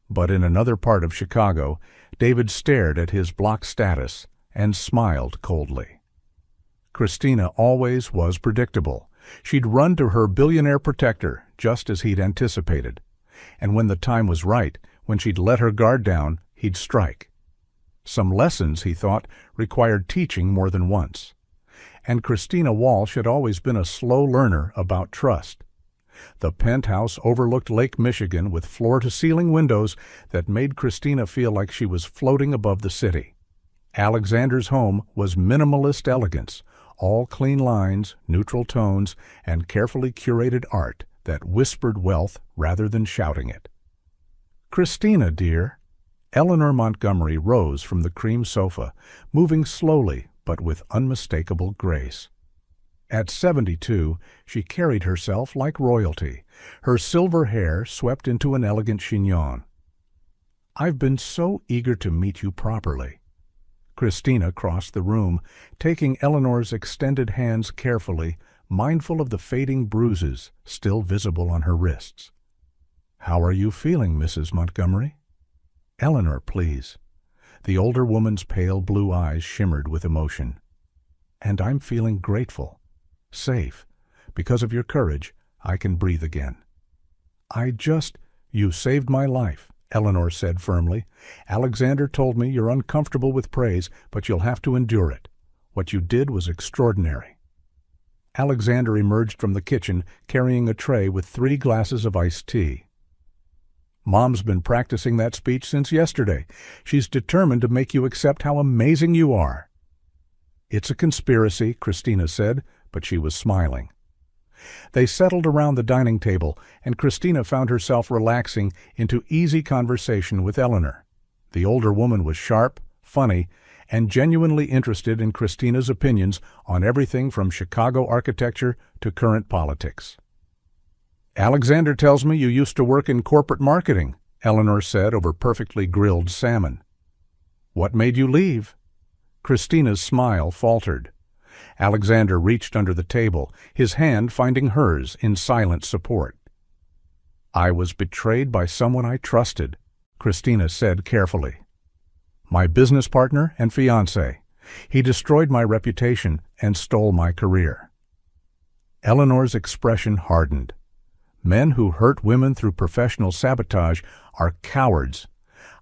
But in another part of Chicago, David stared at his blocked status and smiled coldly. Christina always was predictable. She'd run to her billionaire protector just as he'd anticipated. And when the time was right, when she'd let her guard down, he'd strike. Some lessons, he thought, required teaching more than once. And Christina Walsh had always been a slow learner about trust. The penthouse overlooked Lake Michigan with floor-to-ceiling windows that made Christina feel like she was floating above the city. Alexander's home was minimalist elegance, all clean lines, neutral tones, and carefully curated art that whispered wealth rather than shouting it. "Christina, dear." Eleanor Montgomery rose from the cream sofa, moving slowly but with unmistakable grace. At 72, she carried herself like royalty, her silver hair swept into an elegant chignon. "I've been so eager to meet you properly." Christina crossed the room, taking Eleanor's extended hands carefully, mindful of the fading bruises still visible on her wrists. "How are you feeling, Mrs. Montgomery?" "Eleanor, please." The older woman's pale blue eyes shimmered with emotion. "And I'm feeling grateful. Safe. Because of your courage, I can breathe again." "You saved my life," Eleanor said firmly. "Alexander told me you're uncomfortable with praise, but you'll have to endure it. What you did was extraordinary." Alexander emerged from the kitchen carrying a tray with 3 glasses of iced tea. "Mom's been practicing that speech since yesterday. She's determined to make you accept how amazing you are." "It's a conspiracy," Christina said, but she was smiling. They settled around the dining table, and Christina found herself relaxing into easy conversation with Eleanor. The older woman was sharp, funny, and genuinely interested in Christina's opinions on everything from Chicago architecture to current politics. "Alexander tells me you used to work in corporate marketing," Eleanor said over perfectly grilled salmon. "What made you leave?" Christina's smile faltered. Alexander reached under the table, his hand finding hers in silent support. "I was betrayed by someone I trusted," Christina said carefully. "My business partner and fiancé. He destroyed my reputation and stole my career." Eleanor's expression hardened. Men who hurt women through professional sabotage are cowards.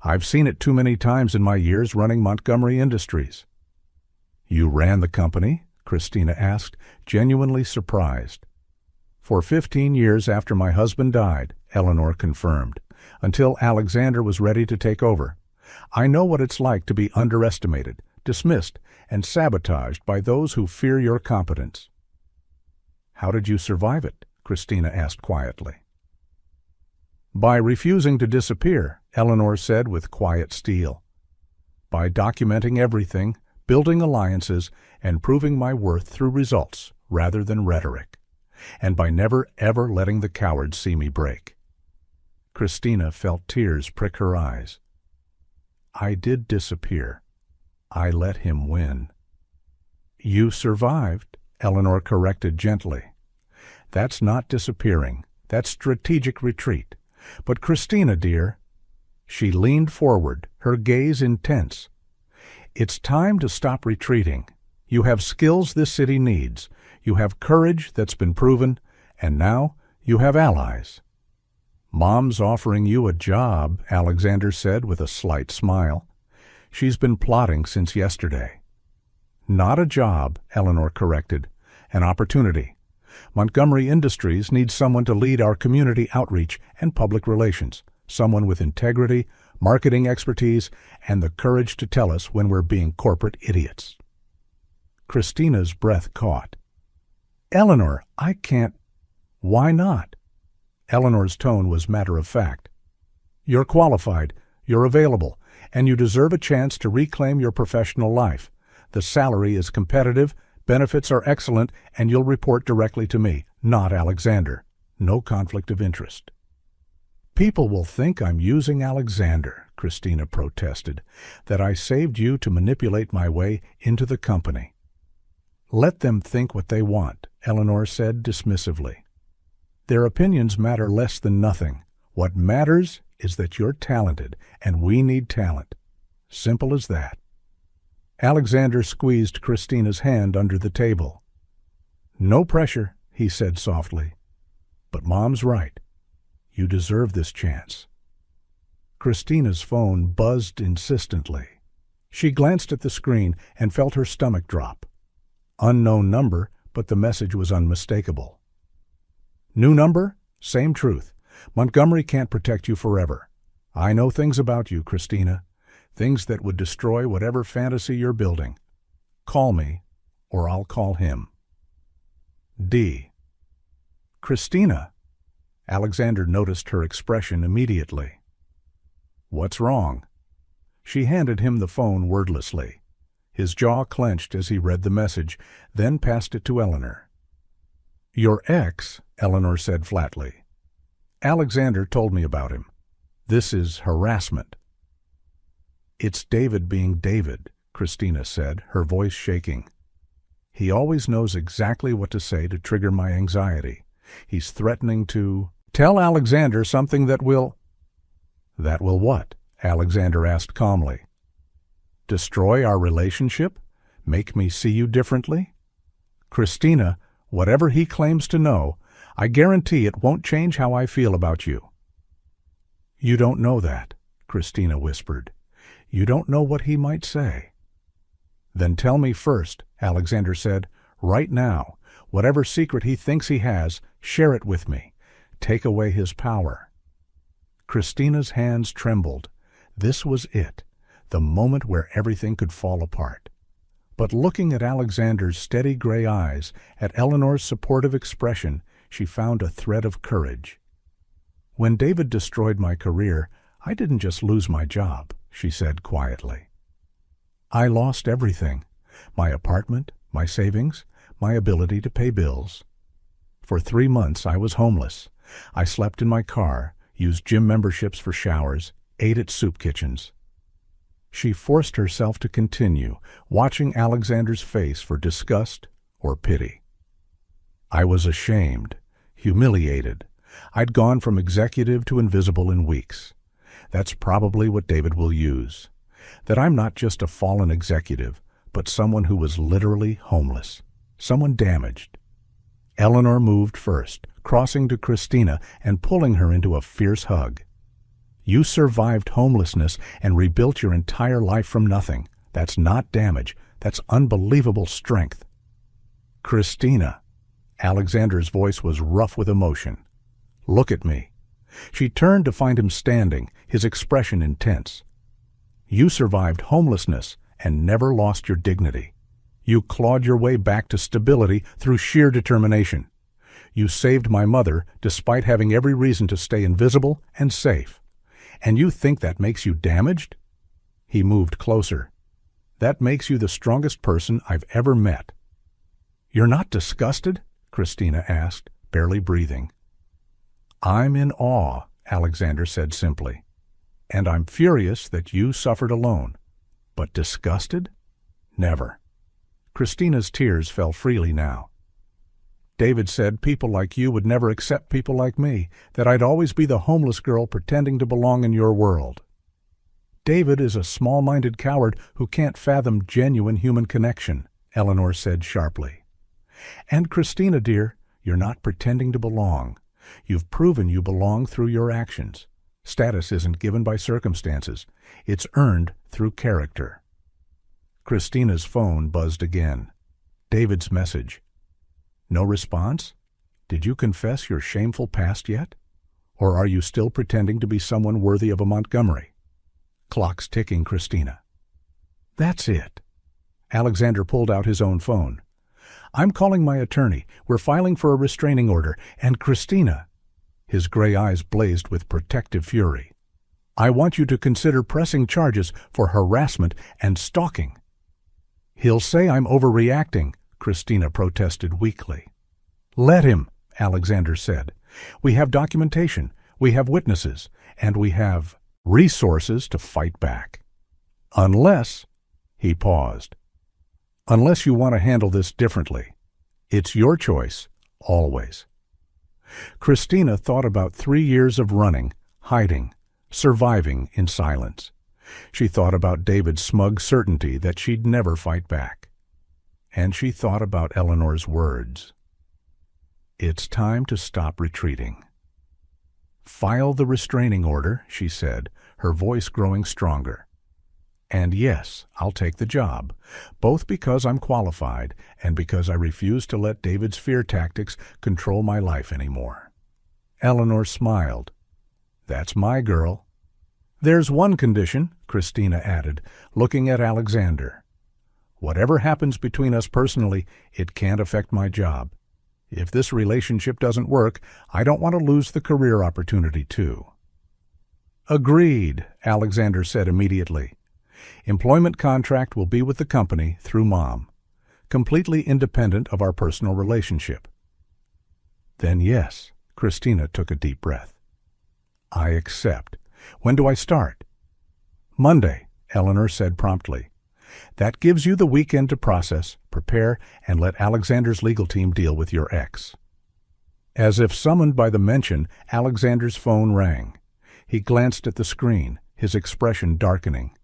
I've seen it too many times in my years running Montgomery Industries. "You ran the company?" Christina asked, genuinely surprised. "For 15 years after my husband died," Eleanor confirmed, "until Alexander was ready to take over. I know what it's like to be underestimated, dismissed, and sabotaged by those who fear your competence." "How did you survive it?" Christina asked quietly. "By refusing to disappear," Eleanor said with quiet steel. "By documenting everything, building alliances, and proving my worth through results rather than rhetoric. And by never ever letting the cowards see me break." Christina felt tears prick her eyes. "I did disappear. I let him win." "You survived," Eleanor corrected gently. "That's not disappearing. That's strategic retreat. But Christina, dear," she leaned forward, her gaze intense, "it's time to stop retreating. You have skills this city needs. You have courage that's been proven, and now you have allies." "Mom's offering you a job," Alexander said with a slight smile. "She's been plotting since yesterday." "Not a job," Eleanor corrected. "An opportunity. Montgomery Industries needs someone to lead our community outreach and public relations, someone with integrity, marketing expertise, and the courage to tell us when we're being corporate idiots." Christina's breath caught. "Eleanor, I can't." "Why not?" Eleanor's tone was matter-of-fact. "You're qualified, you're available, and you deserve a chance to reclaim your professional life. The salary is competitive, benefits are excellent, and you'll report directly to me, not Alexander. No conflict of interest." "People will think I'm using Alexander," Christina protested, "that I saved you to manipulate my way into the company." "Let them think what they want," Eleanor said dismissively. "Their opinions matter less than nothing. What matters is that you're talented, and we need talent. Simple as that." Alexander squeezed Christina's hand under the table. "No pressure," he said softly. "But Mom's right. You deserve this chance." Christina's phone buzzed insistently. She glanced at the screen and felt her stomach drop. Unknown number, but the message was unmistakable. "New number? Same truth. Montgomery can't protect you forever. I know things about you, Christina. Things that would destroy whatever fantasy you're building. Call me or I'll call him. D. Christina. Alexander noticed her expression immediately. What's wrong? She handed him the phone wordlessly. His jaw clenched as he read the message, then passed it to Eleanor. Your ex, Eleanor said flatly. Alexander told me about him. This is harassment. It's David being David, Christina said, her voice shaking. He always knows exactly what to say to trigger my anxiety. He's threatening to tell Alexander something that will... That will what? Alexander asked calmly. Destroy our relationship? Make me see you differently? Christina, whatever he claims to know, I guarantee it won't change how I feel about you. You don't know that, Christina whispered. You don't know what he might say. Then tell me first, Alexander said. Right now, whatever secret he thinks he has, share it with me. Take away his power. Christina's hands trembled. This was it, the moment where everything could fall apart. But looking at Alexander's steady gray eyes, at Eleanor's supportive expression, she found a thread of courage. When David destroyed my career, I didn't just lose my job, she said quietly. I lost everything, my apartment, my savings, my ability to pay bills. For 3 months I was homeless. I slept in my car, used gym memberships for showers, ate at soup kitchens. She forced herself to continue, watching Alexander's face for disgust or pity. I was ashamed, humiliated. I'd gone from executive to invisible in weeks. That's probably what David will use. That I'm not just a fallen executive, but someone who was literally homeless, someone damaged. Eleanor moved first, crossing to Christina and pulling her into a fierce hug. You survived homelessness and rebuilt your entire life from nothing. That's not damage. That's unbelievable strength. Christina. Alexander's voice was rough with emotion. Look at me. She turned to find him standing, his expression intense. You survived homelessness and never lost your dignity. You clawed your way back to stability through sheer determination. You saved my mother despite having every reason to stay invisible and safe. And you think that makes you damaged? He moved closer. That makes you the strongest person I've ever met. You're not disgusted? Christina asked, barely breathing. I'm in awe, Alexander said simply. And I'm furious that you suffered alone. But disgusted? Never. Christina's tears fell freely now. David said people like you would never accept people like me, that I'd always be the homeless girl pretending to belong in your world. David is a small-minded coward who can't fathom genuine human connection, Eleanor said sharply. And Christina, dear, you're not pretending to belong. You've proven you belong through your actions. Status isn't given by circumstances. It's earned through character. Christina's phone buzzed again. David's message. No response? Did you confess your shameful past yet? Or are you still pretending to be someone worthy of a Montgomery? Clock's ticking, Christina. That's it. Alexander pulled out his own phone. I'm calling my attorney. We're filing for a restraining order. And Christina... His gray eyes blazed with protective fury. I want you to consider pressing charges for harassment and stalking. He'll say I'm overreacting, Christina protested weakly. Let him, Alexander said. We have documentation, we have witnesses, and we have resources to fight back. Unless, he paused, unless you want to handle this differently. It's your choice, always. Christina thought about 3 years of running, hiding, surviving in silence. She thought about David's smug certainty that she'd never fight back. And she thought about Eleanor's words. It's time to stop retreating. File the restraining order, she said, her voice growing stronger. And yes, I'll take the job, both because I'm qualified and because I refuse to let David's fear tactics control my life anymore. Eleanor smiled. That's my girl. There's one condition, Christina added, looking at Alexander. Whatever happens between us personally, it can't affect my job. If this relationship doesn't work, I don't want to lose the career opportunity too." "Agreed," Alexander said immediately. "Employment contract will be with the company through Mom, completely independent of our personal relationship." "Then yes," Christina took a deep breath. "I accept. When do I start?" "Monday," Eleanor said promptly. "That gives you the weekend to process, prepare, and let Alexander's legal team deal with your ex." As if summoned by the mention, Alexander's phone rang. He glanced at the screen, his expression darkening.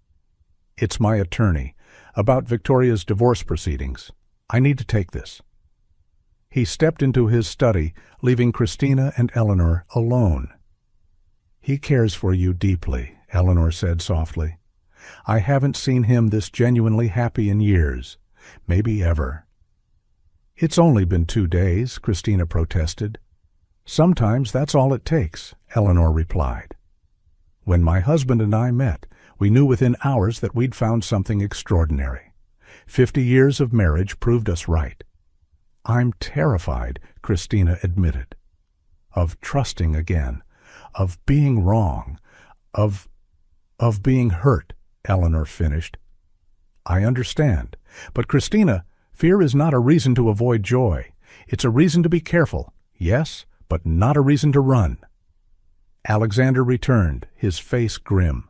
"It's my attorney, about Victoria's divorce proceedings. I need to take this." He stepped into his study, leaving Christina and Eleanor alone. "He cares for you deeply," Eleanor said softly. "I haven't seen him this genuinely happy in years, maybe ever." "It's only been 2 days," Christina protested. "Sometimes that's all it takes," Eleanor replied. "When my husband and I met, we knew within hours that we'd found something extraordinary. 50 years of marriage proved us right." "I'm terrified," Christina admitted. "Of trusting again, of being wrong, of being hurt," Eleanor finished. "I understand. But Christina, fear is not a reason to avoid joy. It's a reason to be careful, yes, but not a reason to run." Alexander returned, his face grim.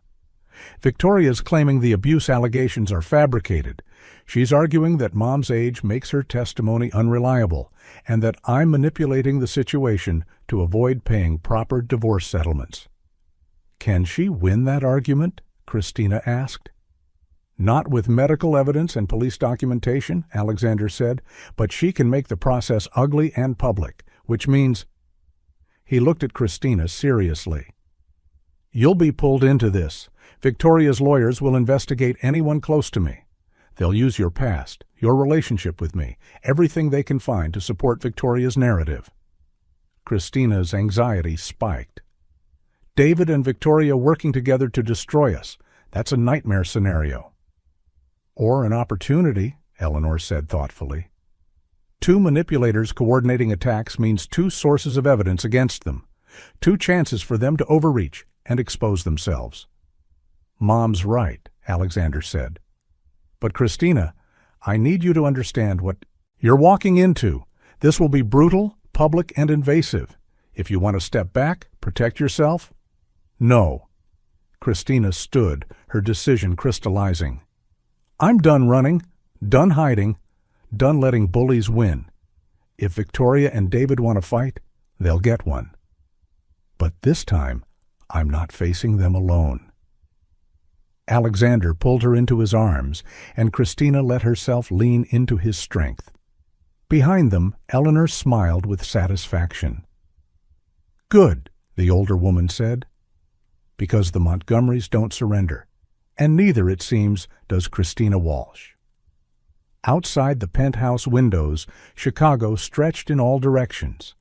"Victoria's claiming the abuse allegations are fabricated. She's arguing that Mom's age makes her testimony unreliable, and that I'm manipulating the situation to avoid paying proper divorce settlements." "Can she win that argument?" Christina asked. "Not with medical evidence and police documentation," Alexander said, "but she can make the process ugly and public, which means—" He looked at Christina seriously. "You'll be pulled into this. Victoria's lawyers will investigate anyone close to me. They'll use your past, your relationship with me, everything they can find to support Victoria's narrative." Christina's anxiety spiked. "David and Victoria working together to destroy us. That's a nightmare scenario." "Or an opportunity," Eleanor said thoughtfully. 2 manipulators coordinating attacks means 2 sources of evidence against them, 2 chances for them to overreach and expose themselves." "Mom's right," Alexander said. "But Christina, I need you to understand what you're walking into. This will be brutal, public, and invasive. If you want to step back, protect yourself—" "No." Christina stood, her decision crystallizing. "I'm done running, done hiding, done letting bullies win. If Victoria and David want to fight, they'll get one. But this time, I'm not facing them alone." Alexander pulled her into his arms, and Christina let herself lean into his strength. Behind them, Eleanor smiled with satisfaction. "Good," the older woman said, "because the Montgomerys don't surrender, and neither, it seems, does Christina Walsh." Outside the penthouse windows, Chicago stretched in all directions,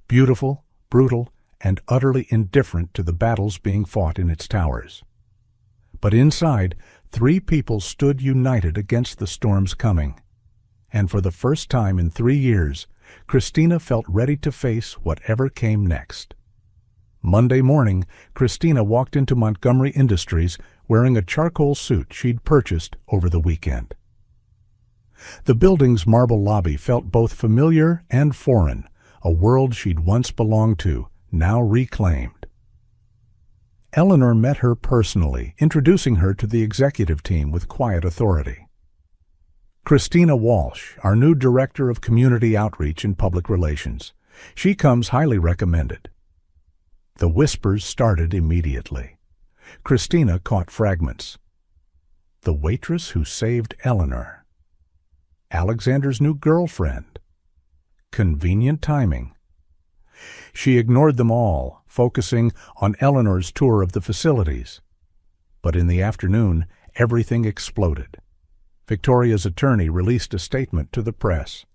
beautiful, brutal, and utterly indifferent to the battles being fought in its towers. But inside, 3 people stood united against the storm's coming. And for the first time in 3 years, Christina felt ready to face whatever came next. Monday morning, Christina walked into Montgomery Industries wearing a charcoal suit she'd purchased over the weekend. The building's marble lobby felt both familiar and foreign, a world she'd once belonged to, now reclaimed. Eleanor met her personally, introducing her to the executive team with quiet authority. "Christina Walsh, our new Director of Community Outreach and Public Relations. She comes highly recommended." The whispers started immediately. Christina caught fragments. "The waitress who saved Eleanor." "Alexander's new girlfriend." "Convenient timing." She ignored them all, focusing on Eleanor's tour of the facilities. But in the afternoon, everything exploded. Victoria's attorney released a statement to the press.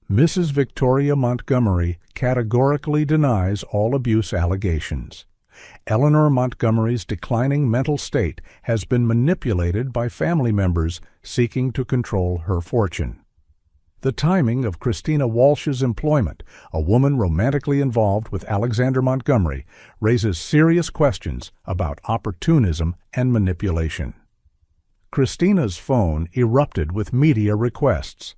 "Mrs. Victoria Montgomery categorically denies all abuse allegations. Eleanor Montgomery's declining mental state has been manipulated by family members seeking to control her fortune. The timing of Christina Walsh's employment, a woman romantically involved with Alexander Montgomery, raises serious questions about opportunism and manipulation. Christina's phone erupted with media requests.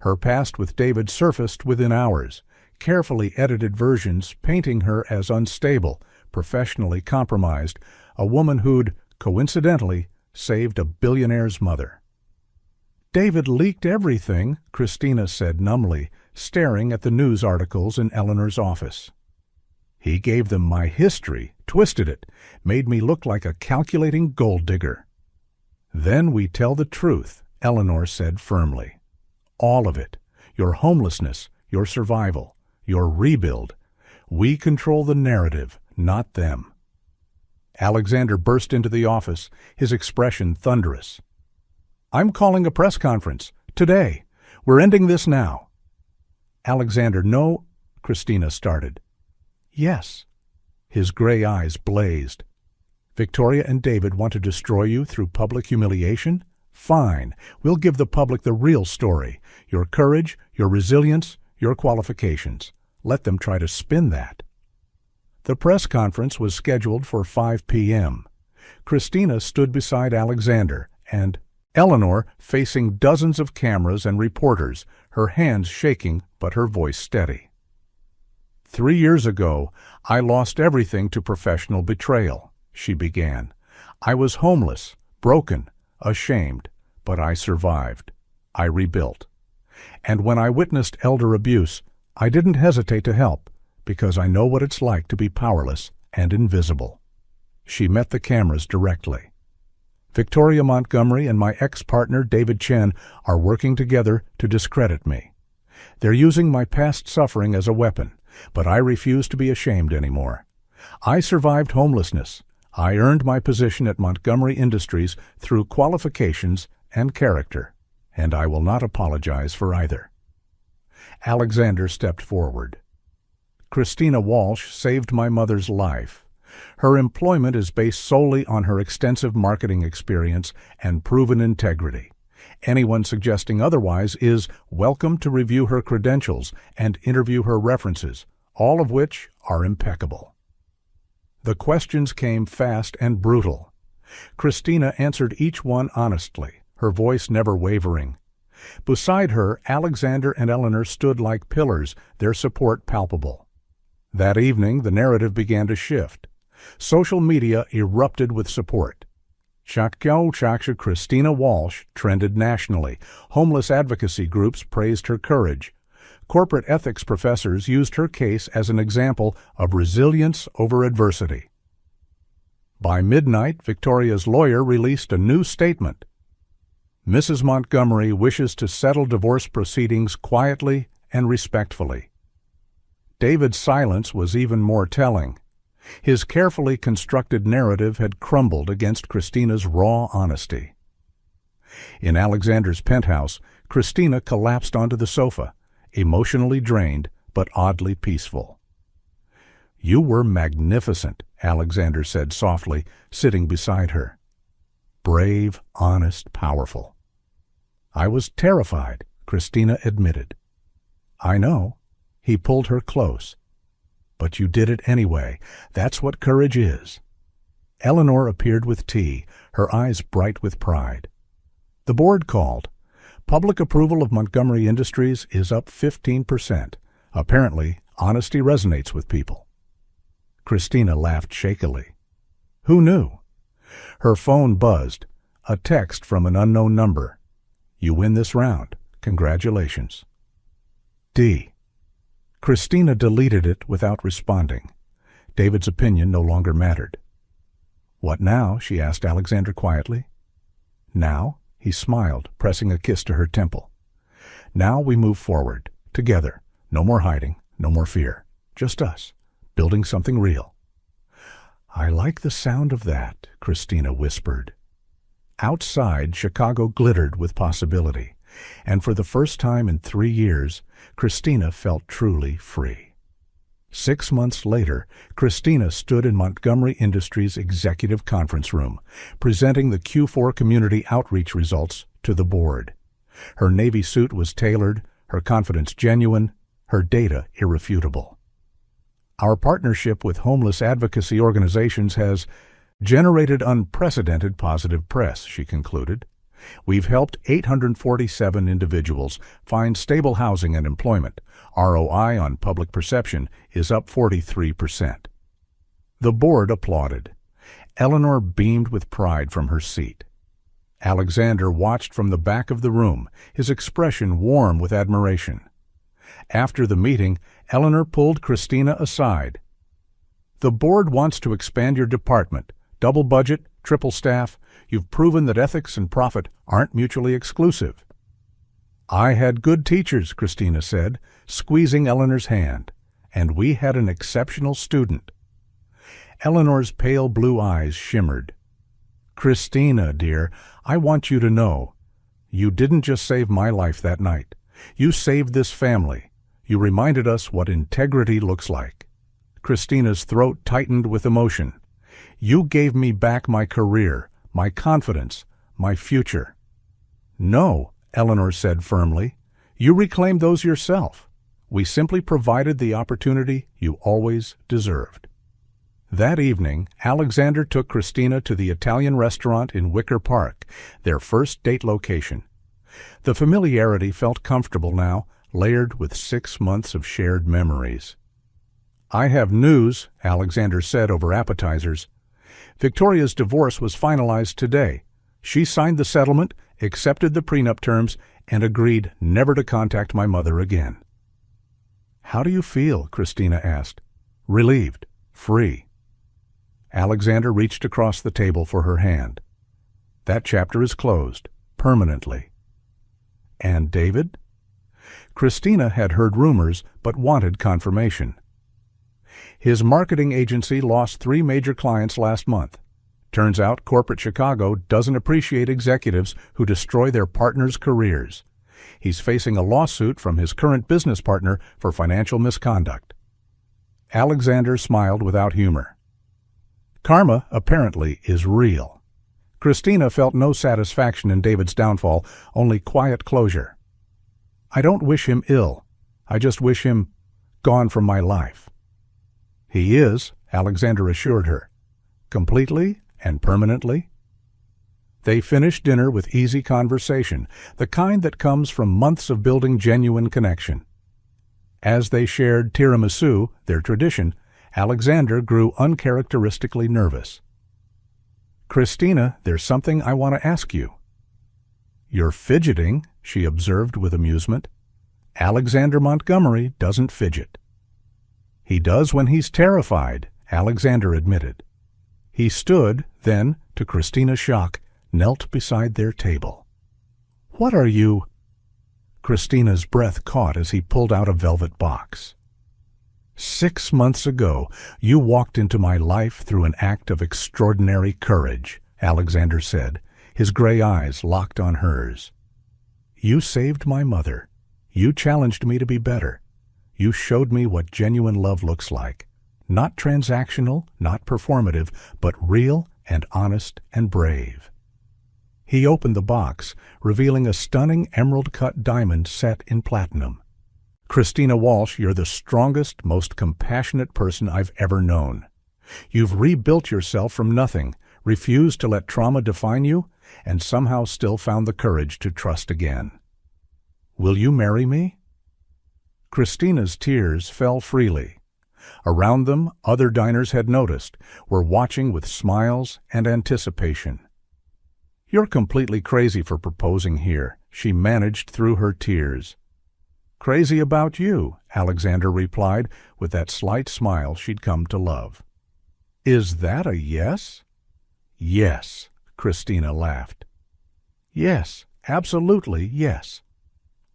Her past with David surfaced within hours, carefully edited versions painting her as unstable, professionally compromised, a woman who'd, coincidentally, saved a billionaire's mother. "David leaked everything," Christina said numbly, staring at the news articles in Eleanor's office. "He gave them my history, twisted it, made me look like a calculating gold digger." "Then we tell the truth," Eleanor said firmly. "All of it. Your homelessness, your survival, your rebuild. We control the narrative, not them." Alexander burst into the office, his expression thunderous. "I'm calling a press conference. Today. We're ending this now." "Alexander, no," Christina started. "Yes." His gray eyes blazed. "Victoria and David want to destroy you through public humiliation? Fine. We'll give the public the real story. Your courage, your resilience, your qualifications. Let them try to spin that." The press conference was scheduled for 5 p.m. Christina stood beside Alexander, and Eleanor facing dozens of cameras and reporters, her hands shaking but her voice steady. "3 years ago, I lost everything to professional betrayal," she began. "I was homeless, broken, ashamed, but I survived. I rebuilt. And when I witnessed elder abuse, I didn't hesitate to help, because I know what it's like to be powerless and invisible." She met the cameras directly. "Victoria Montgomery and my ex-partner David Chen are working together to discredit me. They're using my past suffering as a weapon, but I refuse to be ashamed anymore. I survived homelessness. I earned my position at Montgomery Industries through qualifications and character, and I will not apologize for either." Alexander stepped forward. "Christina Walsh saved my mother's life. Her employment is based solely on her extensive marketing experience and proven integrity. Anyone suggesting otherwise is welcome to review her credentials and interview her references, all of which are impeccable." The questions came fast and brutal. Christina answered each one honestly, her voice never wavering. Beside her, Alexander and Eleanor stood like pillars, their support palpable. That evening, the narrative began to shift. Social media erupted with support. "Chaksha Christina Walsh" trended nationally. Homeless advocacy groups praised her courage. Corporate ethics professors used her case as an example of resilience over adversity. By midnight, Victoria's lawyer released a new statement. "Mrs. Montgomery wishes to settle divorce proceedings quietly and respectfully." David's silence was even more telling. His carefully constructed narrative had crumbled against Christina's raw honesty. In Alexander's penthouse, Christina collapsed onto the sofa, emotionally drained but oddly peaceful. "You were magnificent," Alexander said softly, sitting beside her. "Brave, honest, powerful." "I was terrified," Christina admitted. "I know." He pulled her close. "But you did it anyway. That's what courage is." Eleanor appeared with tea, her eyes bright with pride. The board called. Public approval of Montgomery Industries is up 15%. Apparently, honesty resonates with people. Christina laughed shakily. Who knew? Her phone buzzed. A text from an unknown number. "You win this round. Congratulations." D. Christina deleted it without responding. David's opinion no longer mattered. "What now?" she asked Alexander quietly. "Now?" He smiled, pressing a kiss to her temple. "Now we move forward, together. No more hiding, no more fear. Just us, building something real." "I like the sound of that," Christina whispered. Outside, Chicago glittered with possibility, and for the first time in 3 years, Christina felt truly free. 6 months later, Christina stood in Montgomery Industries' executive conference room, presenting the Q4 community outreach results to the board. Her navy suit was tailored, her confidence genuine, her data irrefutable. Our partnership with homeless advocacy organizations has generated unprecedented positive press, she concluded. We've helped 847 individuals find stable housing and employment. ROI on public perception is up 43%. The board applauded. Eleanor beamed with pride from her seat. Alexander watched from the back of the room, his expression warm with admiration. After the meeting, Eleanor pulled Christina aside. "The board wants to expand your department. Double budget, triple staff. You've proven that ethics and profit aren't mutually exclusive." "I had good teachers," Christina said, squeezing Eleanor's hand, "and we had an exceptional student." Eleanor's pale blue eyes shimmered. "Christina, dear, I want you to know, you didn't just save my life that night. You saved this family. You reminded us what integrity looks like." Christina's throat tightened with emotion. "You gave me back my career, my confidence, my future." "No," Eleanor said firmly. "You reclaimed those yourself. We simply provided the opportunity you always deserved." That evening, Alexander took Christina to the Italian restaurant in Wicker Park, their first date location. The familiarity felt comfortable now, layered with 6 months of shared memories. "I have news," Alexander said over appetizers. "Victoria's divorce was finalized today. She signed the settlement, accepted the prenup terms, and agreed never to contact my mother again." "How do you feel?" Christina asked. "Relieved. Free." Alexander reached across the table for her hand. "That chapter is closed, permanently." "And David?" Christina had heard rumors, but wanted confirmation. "His marketing agency lost 3 major clients last month. Turns out corporate Chicago doesn't appreciate executives who destroy their partners' careers. He's facing a lawsuit from his current business partner for financial misconduct." Alexander smiled without humor. "Karma, apparently, is real." Christina felt no satisfaction in David's downfall, only quiet closure. "I don't wish him ill. I just wish him gone from my life." "He is," Alexander assured her. "Completely and permanently." They finished dinner with easy conversation, the kind that comes from months of building genuine connection. As they shared tiramisu, their tradition, Alexander grew uncharacteristically nervous. "Christina, there's something I want to ask you." "You're fidgeting," she observed with amusement. "Alexander Montgomery doesn't fidget." "He does when he's terrified," Alexander admitted. He stood, then, to Christina's shock, knelt beside their table. "What are you—" Christina's breath caught as he pulled out a velvet box. "6 months ago, you walked into my life through an act of extraordinary courage," Alexander said, his gray eyes locked on hers. "You saved my mother. You challenged me to be better. You showed me what genuine love looks like. Not transactional, not performative, but real and honest and brave." He opened the box, revealing a stunning emerald-cut diamond set in platinum. "Christina Walsh, you're the strongest, most compassionate person I've ever known. You've rebuilt yourself from nothing, refused to let trauma define you, and somehow still found the courage to trust again. Will you marry me?" Christina's tears fell freely. Around them, other diners had noticed, were watching with smiles and anticipation. "You're completely crazy for proposing here," she managed through her tears. "Crazy about you," Alexander replied with that slight smile she'd come to love. "Is that a yes?" "Yes," Christina laughed. "Yes, absolutely yes."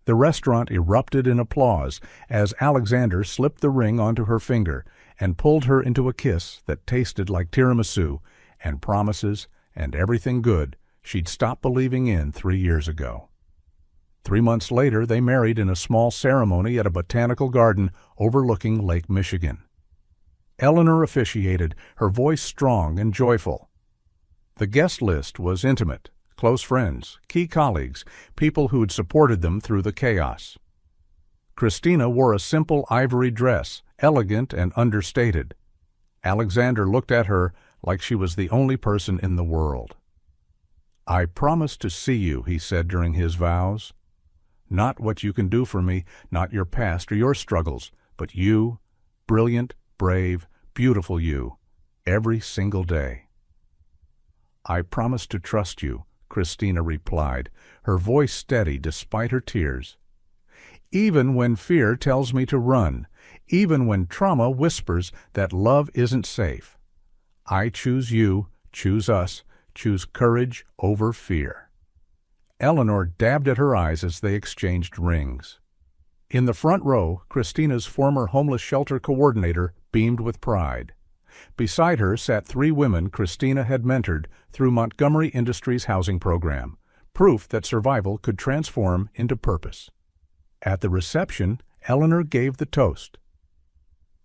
The restaurant erupted in applause as Alexander slipped the ring onto her finger and pulled her into a kiss that tasted like tiramisu and promises and everything good she'd stopped believing in 3 years ago. 3 months later, they married in a small ceremony at a botanical garden overlooking Lake Michigan. Eleanor officiated, her voice strong and joyful. The guest list was intimate, close friends, key colleagues, people who had supported them through the chaos. Christina wore a simple ivory dress, elegant and understated. Alexander looked at her like she was the only person in the world. "I promise to see you," he said during his vows. "Not what you can do for me, not your past or your struggles, but you, brilliant, brave, beautiful you, every single day." "I promise to trust you," Christina replied, her voice steady despite her tears. "Even when fear tells me to run, even when trauma whispers that love isn't safe, I choose you, choose us, choose courage over fear." Eleanor dabbed at her eyes as they exchanged rings. In the front row, Christina's former homeless shelter coordinator beamed with pride. Beside her sat 3 women Christina had mentored through Montgomery Industries' housing program, proof that survival could transform into purpose. At the reception, Eleanor gave the toast.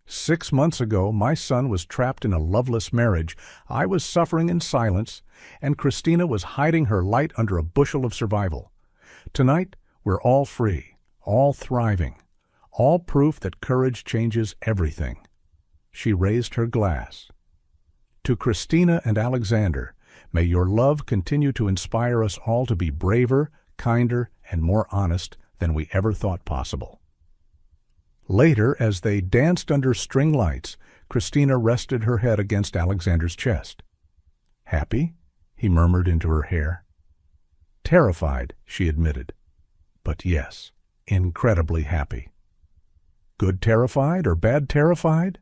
"6 months ago, my son was trapped in a loveless marriage. I was suffering in silence, and Christina was hiding her light under a bushel of survival. Tonight, we're all free, all thriving, all proof that courage changes everything." She raised her glass. "To Christina and Alexander, may your love continue to inspire us all to be braver, kinder, and more honest than we ever thought possible." Later, as they danced under string lights, Christina rested her head against Alexander's chest. "Happy?" he murmured into her hair. "Terrified," she admitted. "But yes, incredibly happy." "Good terrified or bad terrified?"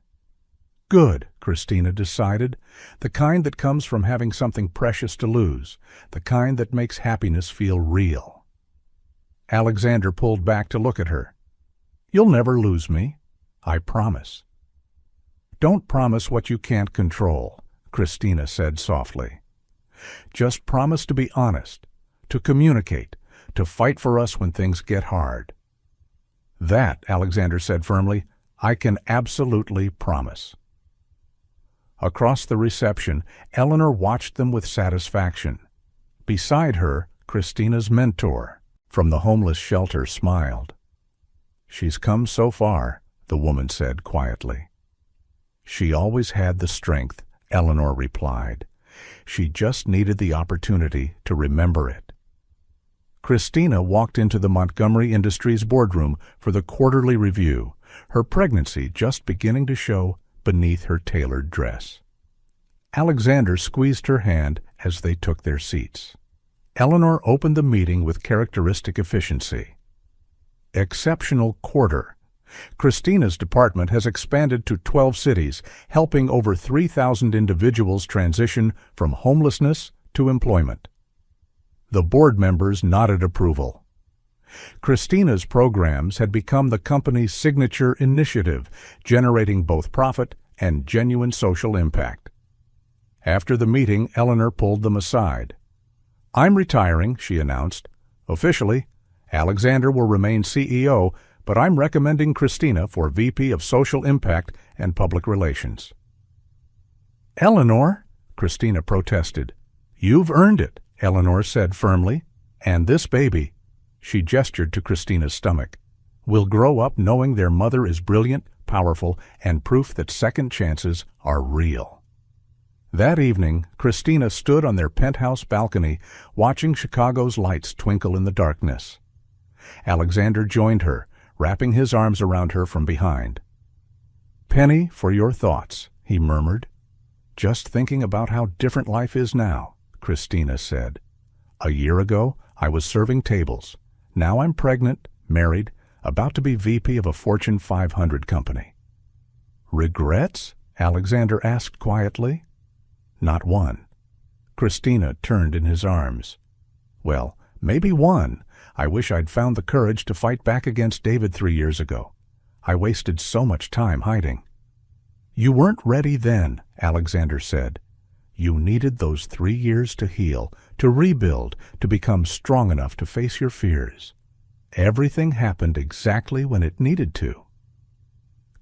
"Good," Christina decided, "the kind that comes from having something precious to lose, the kind that makes happiness feel real." Alexander pulled back to look at her. "You'll never lose me. I promise." "Don't promise what you can't control," Christina said softly. "Just promise to be honest, to communicate, to fight for us when things get hard." "That," Alexander said firmly, "I can absolutely promise." Across the reception, Eleanor watched them with satisfaction. Beside her, Christina's mentor from the homeless shelter smiled. "She's come so far," the woman said quietly. "She always had the strength," Eleanor replied. "She just needed the opportunity to remember it." Christina walked into the Montgomery Industries boardroom for the quarterly review, her pregnancy just beginning to show beneath her tailored dress. Alexander squeezed her hand as they took their seats. Eleanor opened the meeting with characteristic efficiency. "Exceptional quarter. Christina's department has expanded to 12 cities, helping over 3,000 individuals transition from homelessness to employment." The board members nodded approval. Christina's programs had become the company's signature initiative, generating both profit and genuine social impact. After the meeting, Eleanor pulled them aside. "I'm retiring," she announced. "Officially, Alexander will remain CEO, but I'm recommending Christina for VP of Social Impact and Public Relations." "Eleanor," Christina protested. "You've earned it," Eleanor said firmly. "And this baby," she gestured to Christina's stomach, "will grow up knowing their mother is brilliant, powerful, and proof that second chances are real." That evening, Christina stood on their penthouse balcony, watching Chicago's lights twinkle in the darkness. Alexander joined her, wrapping his arms around her from behind. "Penny, for your thoughts," he murmured. "Just thinking about how different life is now," Christina said. "A year ago, I was serving tables. Now I'm pregnant, married, about to be VP of a Fortune 500 company." "Regrets?" Alexander asked quietly. "Not one." Christina turned in his arms. "Well, maybe one. I wish I'd found the courage to fight back against David 3 years ago. I wasted so much time hiding." "You weren't ready then," Alexander said. "You needed those 3 years to heal, to rebuild, to become strong enough to face your fears. Everything happened exactly when it needed to."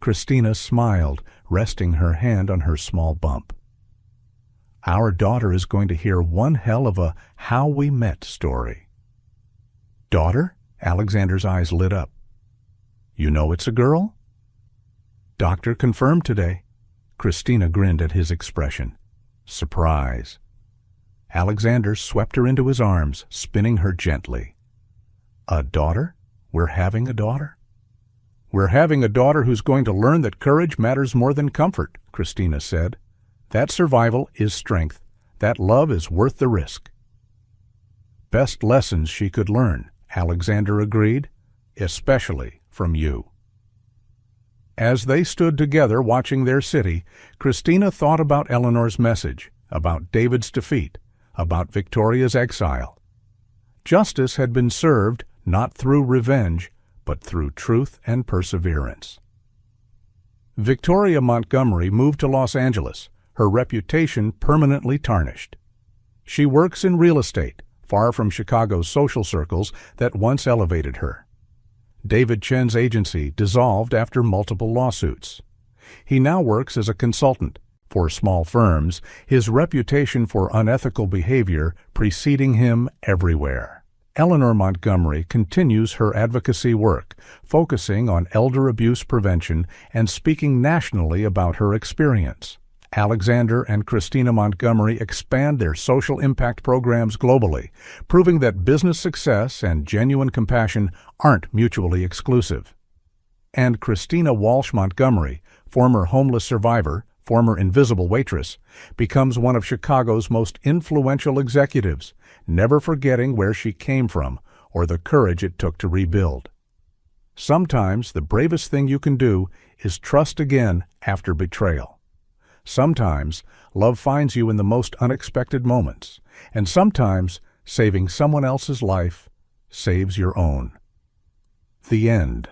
Christina smiled, resting her hand on her small bump. Our daughter is going to hear one hell of a how we met story. Daughter? Alexander's eyes lit up. You know it's a girl? Doctor confirmed today. Christina grinned at his expression. Surprise. Alexander swept her into his arms, spinning her gently. A daughter? We're having a daughter? We're having a daughter who's going to learn that courage matters more than comfort, Christina said. That survival is strength. That love is worth the risk. Best lessons she could learn, Alexander agreed, especially from you. As they stood together watching their city, Christina thought about Eleanor's message, about David's defeat, about Victoria's exile. Justice had been served not through revenge, but through truth and perseverance. Victoria Montgomery moved to Los Angeles, her reputation permanently tarnished. She works in real estate, far from Chicago's social circles that once elevated her. David Chen's agency dissolved after multiple lawsuits. He now works as a consultant for small firms, his reputation for unethical behavior preceding him everywhere. Eleanor Montgomery continues her advocacy work, focusing on elder abuse prevention and speaking nationally about her experience. Alexander and Christina Montgomery expand their social impact programs globally, proving that business success and genuine compassion aren't mutually exclusive. And Christina Walsh Montgomery, former homeless survivor, former invisible waitress, becomes one of Chicago's most influential executives, never forgetting where she came from or the courage it took to rebuild. Sometimes the bravest thing you can do is trust again after betrayal. Sometimes love finds you in the most unexpected moments, and sometimes saving someone else's life saves your own. The end.